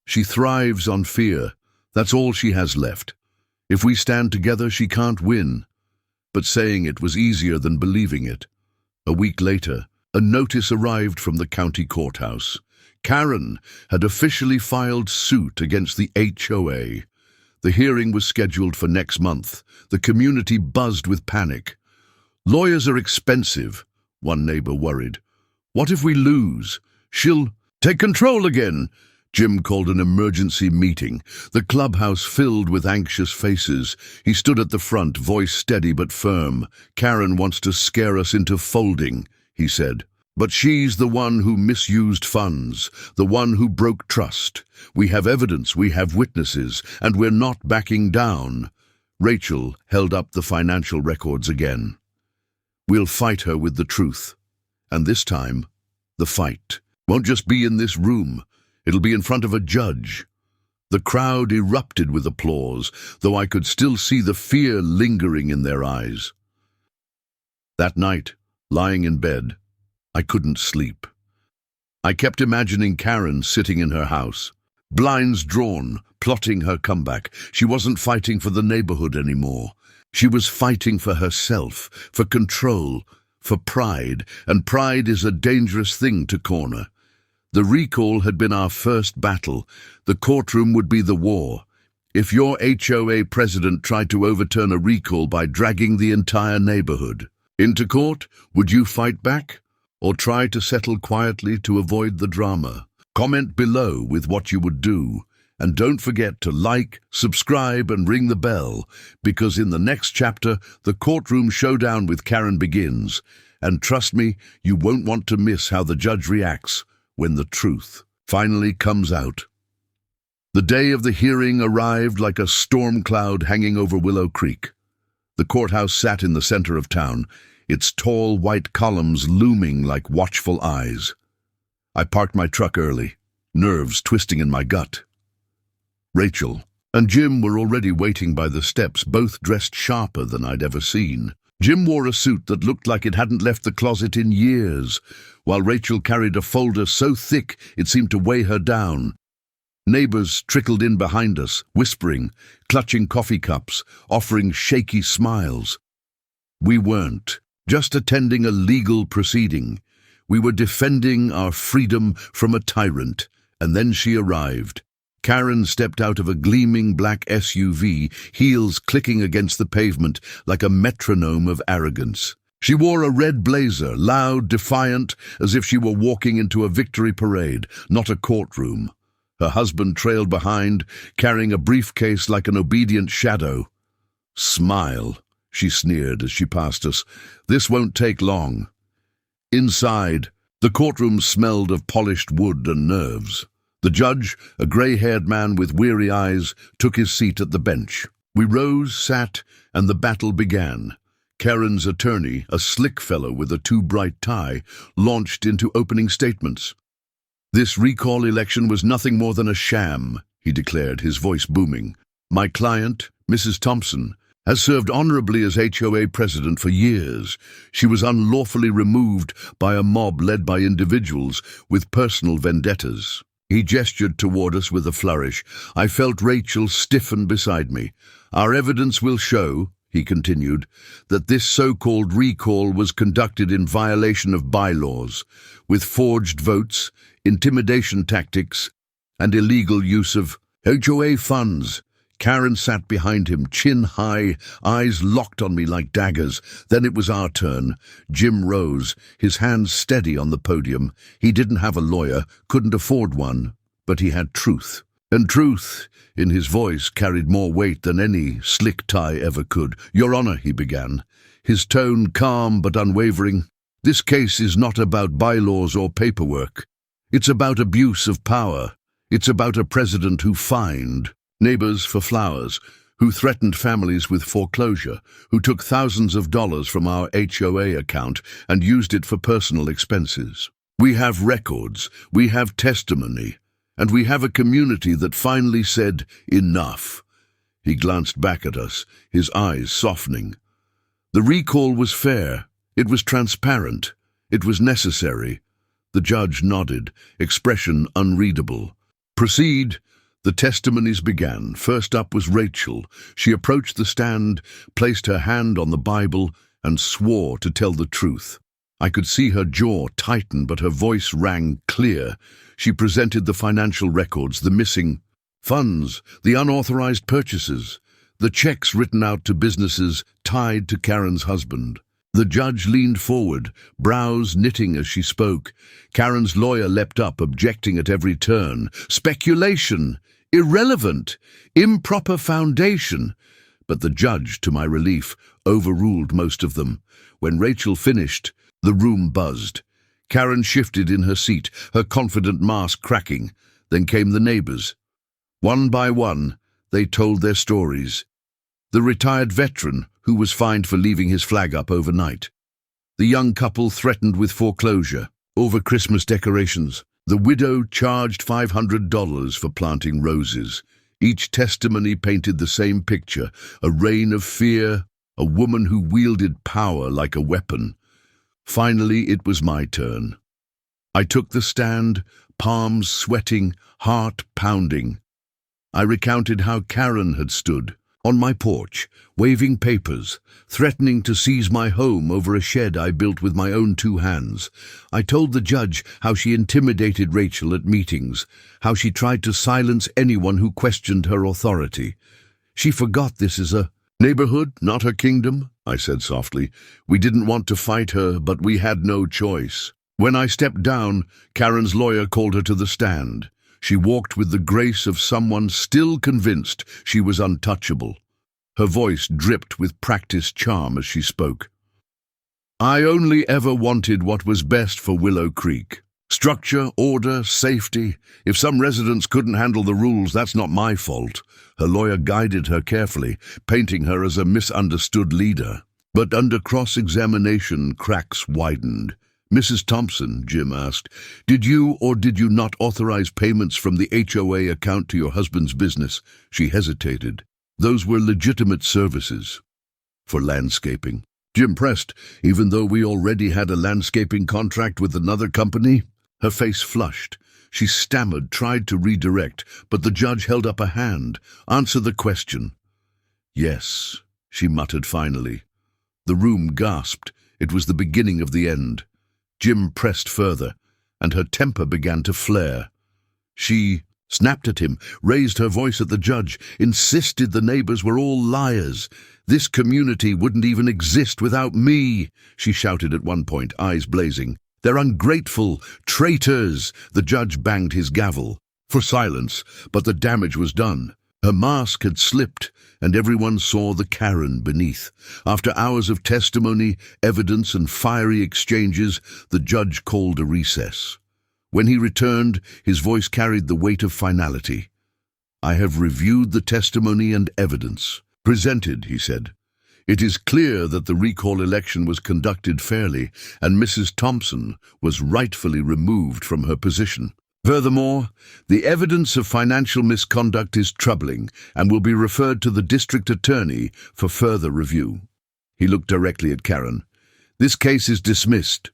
"She thrives on fear. That's all she has left. If we stand together, she can't win." But saying it was easier than believing it. A week later, a notice arrived from the county courthouse. Karen had officially filed suit against the HOA. The hearing was scheduled for next month. The community buzzed with panic. "Lawyers are expensive," one neighbor worried. "What if we lose? She'll take control again." Jim called an emergency meeting. The clubhouse filled with anxious faces. He stood at the front, voice steady but firm. "Karen wants to scare us into folding," he said. "But she's the one who misused funds, the one who broke trust. We have evidence, we have witnesses, and we're not backing down." Rachel held up the financial records again. "We'll fight her with the truth. And this time, the fight won't just be in this room. It'll be in front of a judge." The crowd erupted with applause, though I could still see the fear lingering in their eyes. That night, lying in bed, I couldn't sleep. I kept imagining Karen sitting in her house, blinds drawn, plotting her comeback. She wasn't fighting for the neighborhood anymore. She was fighting for herself, for control, for pride, and pride is a dangerous thing to corner. The recall had been our first battle. The courtroom would be the war. If your HOA president tried to overturn a recall by dragging the entire neighborhood into court, would you fight back or try to settle quietly to avoid the drama? Comment below with what you would do. And don't forget to like, subscribe, and ring the bell, because in the next chapter, the courtroom showdown with Karen begins. And trust me, you won't want to miss how the judge reacts when the truth finally comes out. The day of the hearing arrived like a storm cloud hanging over Willow Creek. The courthouse sat in the center of town, its tall white columns looming like watchful eyes. I parked my truck early, nerves twisting in my gut. Rachel and Jim were already waiting by the steps, both dressed sharper than I'd ever seen. Jim wore a suit that looked like it hadn't left the closet in years, while Rachel carried a folder so thick it seemed to weigh her down. Neighbors trickled in behind us, whispering, clutching coffee cups, offering shaky smiles. We weren't just attending a legal proceeding. We were defending our freedom from a tyrant, and then she arrived. Karen stepped out of a gleaming black SUV, heels clicking against the pavement like a metronome of arrogance. She wore a red blazer, loud, defiant, as if she were walking into a victory parade, not a courtroom. Her husband trailed behind, carrying a briefcase like an obedient shadow. "Smile," she sneered as she passed us. "This won't take long." Inside, the courtroom smelled of polished wood and nerves. The judge, a grey-haired man with weary eyes, took his seat at the bench. We rose, sat, and the battle began. Karen's attorney, a slick fellow with a too-bright tie, launched into opening statements. "This recall election was nothing more than a sham," he declared, his voice booming. "My client, Mrs. Thompson, has served honorably as HOA president for years. She was unlawfully removed by a mob led by individuals with personal vendettas." He gestured toward us with a flourish. I felt Rachel stiffen beside me. "Our evidence will show," he continued, "that this so-called recall was conducted in violation of bylaws, with forged votes, intimidation tactics, and illegal use of HOA funds." Karen sat behind him, chin high, eyes locked on me like daggers. Then it was our turn. Jim rose, his hands steady on the podium. He didn't have a lawyer, couldn't afford one, but he had truth. And truth, in his voice, carried more weight than any slick tie ever could. "Your Honor," he began, his tone calm but unwavering, "this case is not about bylaws or paperwork. It's about abuse of power. It's about a president who fined neighbors for flowers, who threatened families with foreclosure, who took thousands of dollars from our HOA account and used it for personal expenses. We have records, we have testimony, and we have a community that finally said, 'Enough.'" He glanced back at us, his eyes softening. "The recall was fair, it was transparent, it was necessary." The judge nodded, expression unreadable. "Proceed." The testimonies began. First up was Rachel. She approached the stand, placed her hand on the Bible, and swore to tell the truth. I could see her jaw tighten, but her voice rang clear. She presented the financial records, the missing funds, the unauthorized purchases, the checks written out to businesses tied to Karen's husband. The judge leaned forward, brows knitting as she spoke. Karen's lawyer leapt up, objecting at every turn. "Speculation! Irrelevant! Improper foundation!" But the judge, to my relief, overruled most of them. When Rachel finished, the room buzzed. Karen shifted in her seat, her confident mask cracking. Then came the neighbors. One by one, they told their stories. The retired veteran, who was fined for leaving his flag up overnight. The young couple threatened with foreclosure over Christmas decorations. The widow charged $500 for planting roses. Each testimony painted the same picture, a reign of fear, a woman who wielded power like a weapon. Finally, it was my turn. I took the stand, palms sweating, heart pounding. I recounted how Karen had stood, on my porch, waving papers, threatening to seize my home over a shed I built with my own 2 hands. I told the judge how she intimidated Rachel at meetings, how she tried to silence anyone who questioned her authority. She forgot this is a neighborhood, not a kingdom, I said softly. We didn't want to fight her, but we had no choice. When I stepped down, Karen's lawyer called her to the stand. She walked with the grace of someone still convinced she was untouchable. Her voice dripped with practiced charm as she spoke. I only ever wanted what was best for Willow Creek. Structure, order, safety. If some residents couldn't handle the rules, that's not my fault. Her lawyer guided her carefully, painting her as a misunderstood leader. But under cross-examination, cracks widened. Mrs. Thompson, Jim asked, did you or did you not authorize payments from the HOA account to your husband's business? She hesitated. Those were legitimate services. For landscaping. Jim pressed, even though we already had a landscaping contract with another company. Her face flushed. She stammered, tried to redirect, but the judge held up a hand. Answer the question. Yes, she muttered finally. The room gasped. It was the beginning of the end. Jim pressed further, and her temper began to flare. She snapped at him, raised her voice at the judge, insisted the neighbors were all liars. This community wouldn't even exist without me, she shouted at one point, eyes blazing. They're ungrateful, traitors. The judge banged his gavel. For silence, but the damage was done. Her mask had slipped, and everyone saw the Karen beneath. After hours of testimony, evidence, and fiery exchanges, the judge called a recess. When he returned, his voice carried the weight of finality. I have reviewed the testimony and evidence. Presented, he said. It is clear that the recall election was conducted fairly, and Mrs. Thompson was rightfully removed from her position. Furthermore, the evidence of financial misconduct is troubling and will be referred to the district attorney for further review. He looked directly at Karen. This case is dismissed.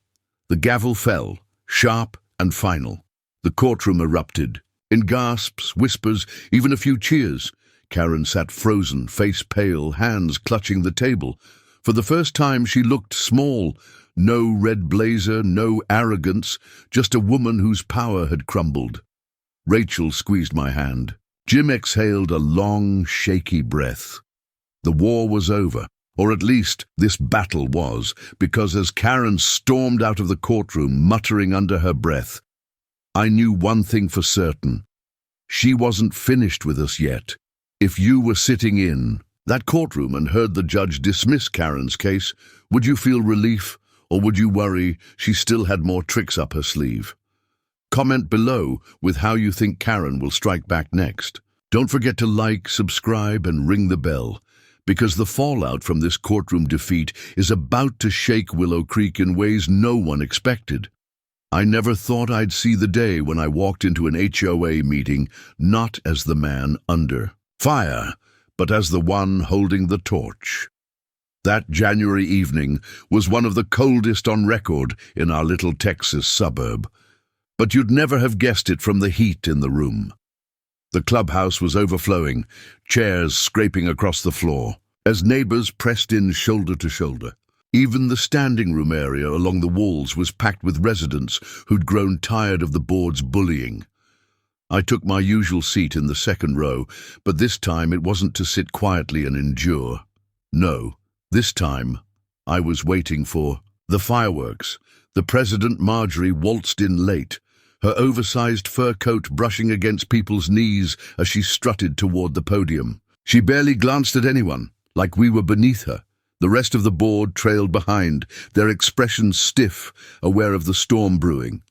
The gavel fell, sharp and final. The courtroom erupted. In gasps, whispers, even a few cheers. Karen sat frozen, face pale, hands clutching the table. For the first time she looked small. No red blazer, no arrogance, just a woman whose power had crumbled. Rachel squeezed my hand. Jim exhaled a long, shaky breath. The war was over, or at least this battle was, because as Karen stormed out of the courtroom, muttering under her breath, I knew one thing for certain. She wasn't finished with us yet. If you were sitting in that courtroom and heard the judge dismiss Karen's case, would you feel relief? Or would you worry she still had more tricks up her sleeve? Comment below with how you think Karen will strike back next. Don't forget to like, subscribe, and ring the bell, because the fallout from this courtroom defeat is about to shake Willow Creek in ways no one expected. I never thought I'd see the day when I walked into an HOA meeting not as the man under fire, but as the one holding the torch. That January evening was one of the coldest on record in our little Texas suburb, but you'd never have guessed it from the heat in the room. The clubhouse was overflowing, chairs scraping across the floor, as neighbors pressed in shoulder to shoulder. Even the standing room area along the walls was packed with residents who'd grown tired of the board's bullying. I took my usual seat in the second row, but this time it wasn't to sit quietly and endure. No. This time, I was waiting for the fireworks. The President Marjorie waltzed in late, her oversized fur coat brushing against people's knees as she strutted toward the podium. She barely glanced at anyone, like we were beneath her. The rest of the board trailed behind, their expressions stiff, aware of the storm brewing.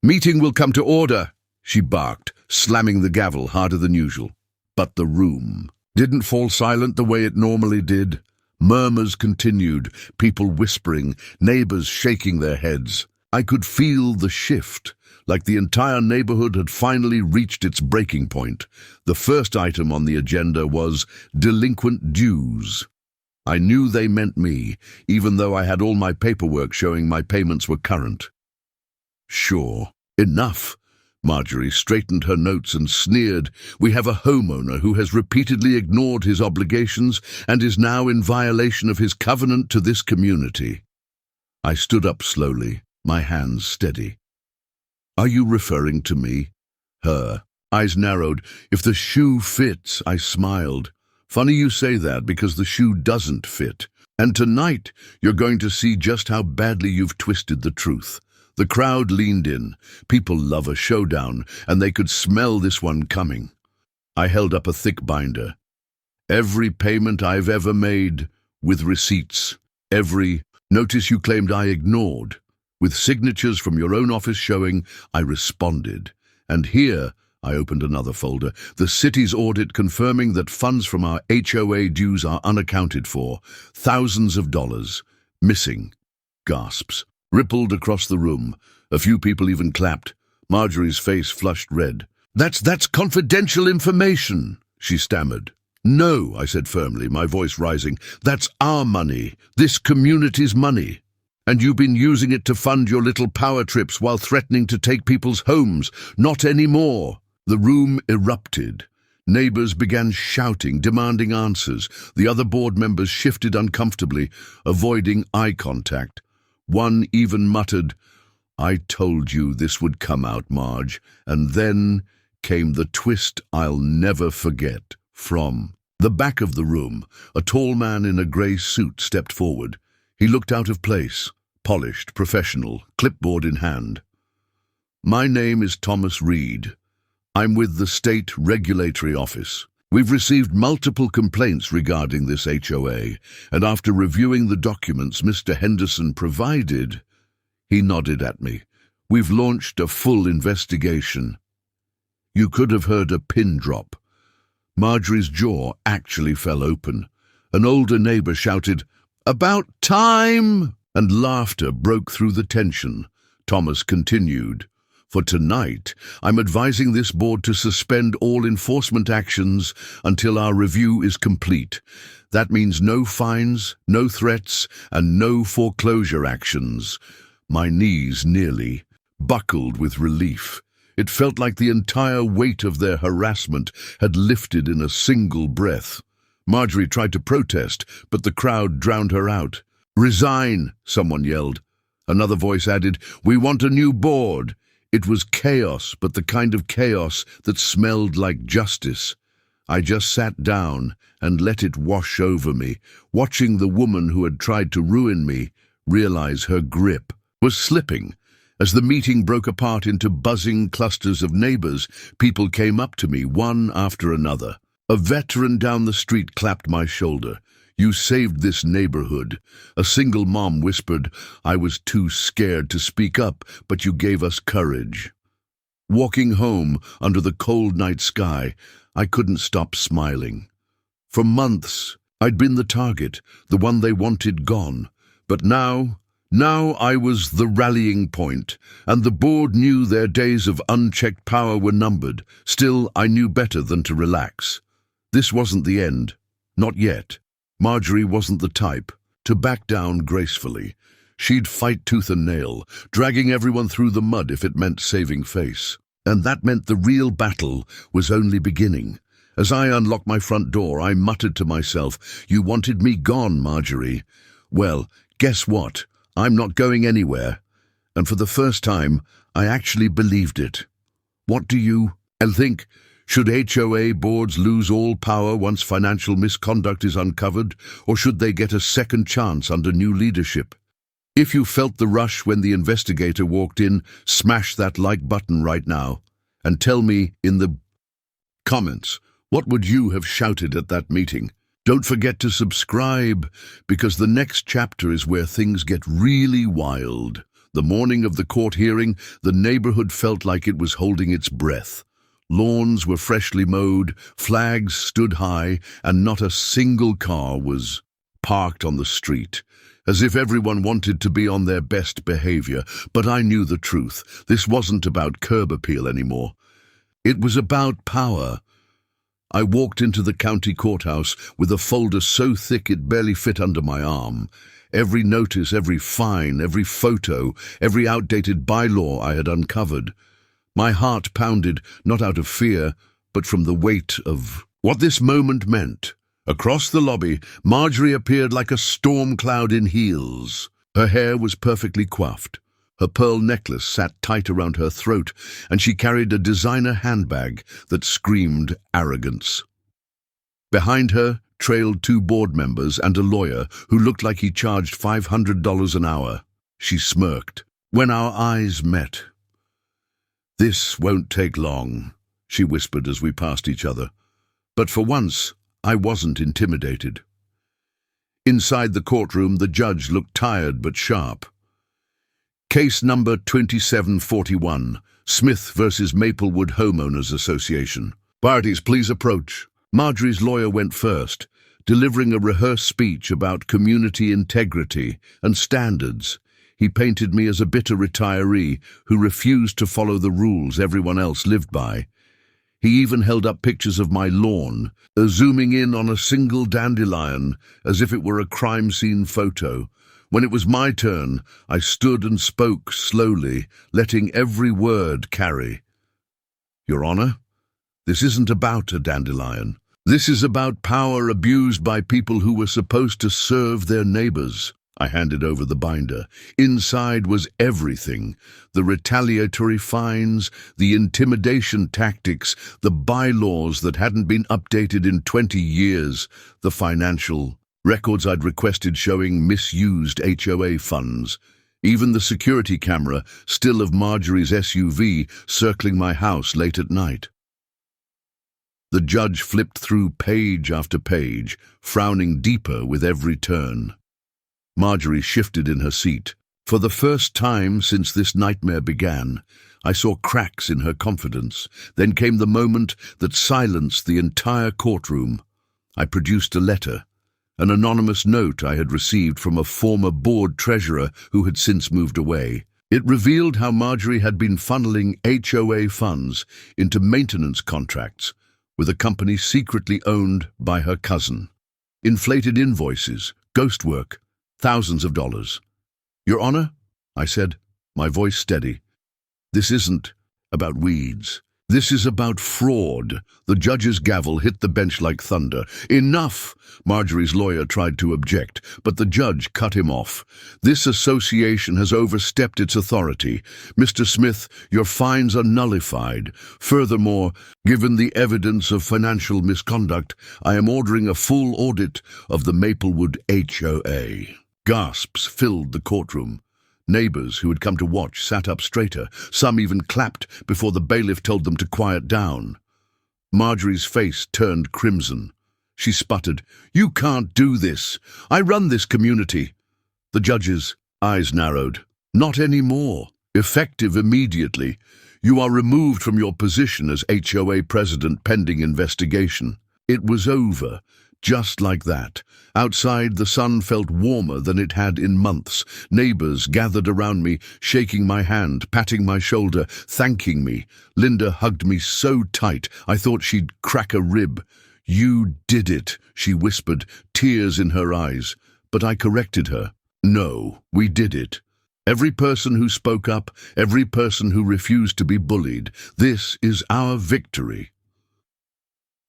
Meeting will come to order, she barked, slamming the gavel harder than usual. But the room didn't fall silent the way it normally did. Murmurs continued, people whispering, neighbors shaking their heads. I could feel the shift, like the entire neighborhood had finally reached its breaking point. The first item on the agenda was delinquent dues. I knew they meant me, even though I had all my paperwork showing my payments were current. Sure, enough. Marjorie straightened her notes and sneered. "We have a homeowner who has repeatedly ignored his obligations and is now in violation of his covenant to this community." I stood up slowly, my hands steady. "Are you referring to me?" Her eyes narrowed. "If the shoe fits," I smiled. "Funny you say that, because the shoe doesn't fit. And tonight, you're going to see just how badly you've twisted the truth." The crowd leaned in. People love a showdown, and they could smell this one coming. I held up a thick binder. "Every payment I've ever made, with receipts. Every notice you claimed I ignored, with signatures from your own office showing I responded. And here," I opened another folder, "the city's audit confirming that funds from our HOA dues are unaccounted for. Thousands of dollars. Missing." Gasps rippled across the room. A few people even clapped. Marjorie's face flushed red. That's confidential information," she stammered. "No," I said firmly, my voice rising. "That's our money, this community's money. And you've been using it to fund your little power trips while threatening to take people's homes. Not anymore." The room erupted. Neighbors began shouting, demanding answers. The other board members shifted uncomfortably, avoiding eye contact. One even muttered, "I told you this would come out, Marge." And then came the twist I'll never forget. From the back of the room, a tall man in a grey suit stepped forward. He looked out of place, polished, professional, clipboard in hand. "My name is Thomas Reed. I'm with the State Regulatory Office. We've received multiple complaints regarding this HOA, and after reviewing the documents Mr. Henderson provided," he nodded at me, "we've launched a full investigation." You could have heard a pin drop. Marjorie's jaw actually fell open. An older neighbor shouted, "About time!" and laughter broke through the tension. Thomas continued, "For tonight, I'm advising this board to suspend all enforcement actions until our review is complete. That means no fines, no threats, and no foreclosure actions." My knees nearly buckled with relief. It felt like the entire weight of their harassment had lifted in a single breath. Marjorie tried to protest, but the crowd drowned her out. "Resign," someone yelled. Another voice added, "We want a new board." It was chaos, but the kind of chaos that smelled like justice. I just sat down and let it wash over me, watching the woman who had tried to ruin me realize her grip was slipping. As the meeting broke apart into buzzing clusters of neighbors, people came up to me, one after another. A veteran down the street clapped my shoulder. "You saved this neighborhood." A single mom whispered, "I was too scared to speak up, but you gave us courage." Walking home under the cold night sky, I couldn't stop smiling. For months, I'd been the target, the one they wanted gone. But now I was the rallying point, and the board knew their days of unchecked power were numbered. Still, I knew better than to relax. This wasn't the end. Not yet. Marjorie wasn't the type to back down gracefully. She'd fight tooth and nail, dragging everyone through the mud if it meant saving face. And that meant the real battle was only beginning. As I unlocked my front door, I muttered to myself, "You wanted me gone, Marjorie. Well, guess what? I'm not going anywhere." And for the first time, I actually believed it. What do you think? Should HOA boards lose all power once financial misconduct is uncovered, or should they get a second chance under new leadership? If you felt the rush when the investigator walked in, smash that like button right now, and tell me in the comments, what would you have shouted at that meeting? Don't forget to subscribe, because the next chapter is where things get really wild. The morning of the court hearing, the neighborhood felt like it was holding its breath. Lawns were freshly mowed, flags stood high, and not a single car was parked on the street, as if everyone wanted to be on their best behavior. But I knew the truth. This wasn't about curb appeal anymore. It was about power. I walked into the county courthouse with a folder so thick it barely fit under my arm. Every notice, every fine, every photo, every outdated bylaw I had uncovered. My heart pounded, not out of fear, but from the weight of what this moment meant. Across the lobby, Marjorie appeared like a storm cloud in heels. Her hair was perfectly coiffed. Her pearl necklace sat tight around her throat, and she carried a designer handbag that screamed arrogance. Behind her trailed 2 board members and a lawyer who looked like he charged $500 an hour. She smirked. When our eyes met, "This won't take long," she whispered as we passed each other. But for once, I wasn't intimidated. Inside the courtroom, the judge looked tired but sharp. Case number 2741, Smith versus Maplewood Homeowners Association. Parties, please approach. Marjorie's lawyer went first, delivering a rehearsed speech about community integrity and standards. He painted me as a bitter retiree who refused to follow the rules everyone else lived by. He even held up pictures of my lawn, zooming in on a single dandelion as if it were a crime scene photo. When it was my turn, I stood and spoke slowly, letting every word carry. "Your Honor, this isn't about a dandelion. This is about power abused by people who were supposed to serve their neighbors." I handed over the binder. Inside was everything: the retaliatory fines, the intimidation tactics, the bylaws that hadn't been updated in 20 years, the financial records I'd requested showing misused HOA funds, even the security camera still of Marjorie's SUV circling my house late at night. The judge flipped through page after page, frowning deeper with every turn. Marjorie shifted in her seat. For the first time since this nightmare began, I saw cracks in her confidence. Then came the moment that silenced the entire courtroom. I produced a letter, an anonymous note I had received from a former board treasurer who had since moved away. It revealed how Marjorie had been funneling HOA funds into maintenance contracts with a company secretly owned by her cousin. Inflated invoices, ghost work, thousands of dollars. "Your Honor," I said, my voice steady, "this isn't about weeds. This is about fraud." The judge's gavel hit the bench like thunder. "Enough!" Marjorie's lawyer tried to object, but the judge cut him off. "This association has overstepped its authority. Mr. Smith, your fines are nullified. Furthermore, given the evidence of financial misconduct, I am ordering a full audit of the Maplewood HOA." Gasps filled the courtroom. Neighbors who had come to watch sat up straighter. Some even clapped before the bailiff told them to quiet down. Marjorie's face turned crimson. She sputtered, "You can't do this. I run this community." The judge's eyes narrowed. "Not anymore. Effective immediately. You are removed from your position as HOA president pending investigation." It was over. Just like that. Outside, the sun felt warmer than it had in months. Neighbors gathered around me, shaking my hand, patting my shoulder, thanking me. Linda hugged me so tight, I thought she'd crack a rib. "You did it," she whispered, tears in her eyes. But I corrected her. "No, we did it. Every person who spoke up, every person who refused to be bullied. This is our victory."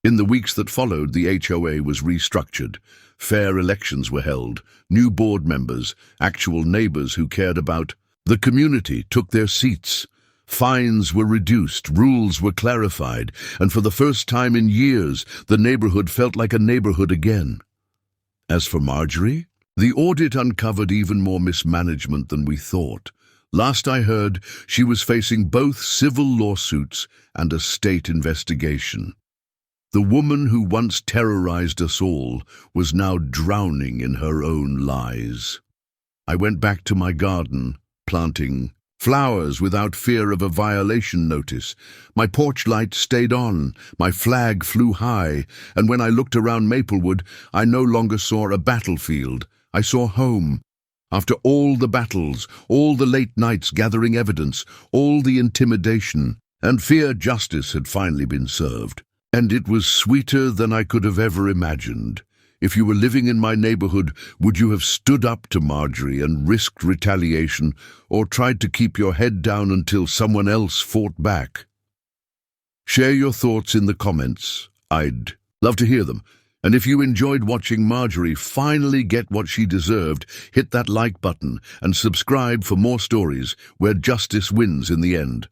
In the weeks that followed, the HOA was restructured. Fair elections were held. New board members, actual neighbors who cared about the community, took their seats. Fines were reduced, rules were clarified, and for the first time in years, the neighborhood felt like a neighborhood again. As for Marjorie, the audit uncovered even more mismanagement than we thought. Last I heard, she was facing both civil lawsuits and a state investigation. The woman who once terrorized us all was now drowning in her own lies. I went back to my garden, planting flowers without fear of a violation notice. My porch light stayed on, my flag flew high, and when I looked around Maplewood, I no longer saw a battlefield. I saw home. After all the battles, all the late nights gathering evidence, all the intimidation and fear, justice had finally been served. And it was sweeter than I could have ever imagined. If you were living in my neighborhood, would you have stood up to Marjorie and risked retaliation, or tried to keep your head down until someone else fought back? Share your thoughts in the comments. I'd love to hear them. And if you enjoyed watching Marjorie finally get what she deserved, hit that like button and subscribe for more stories where justice wins in the end.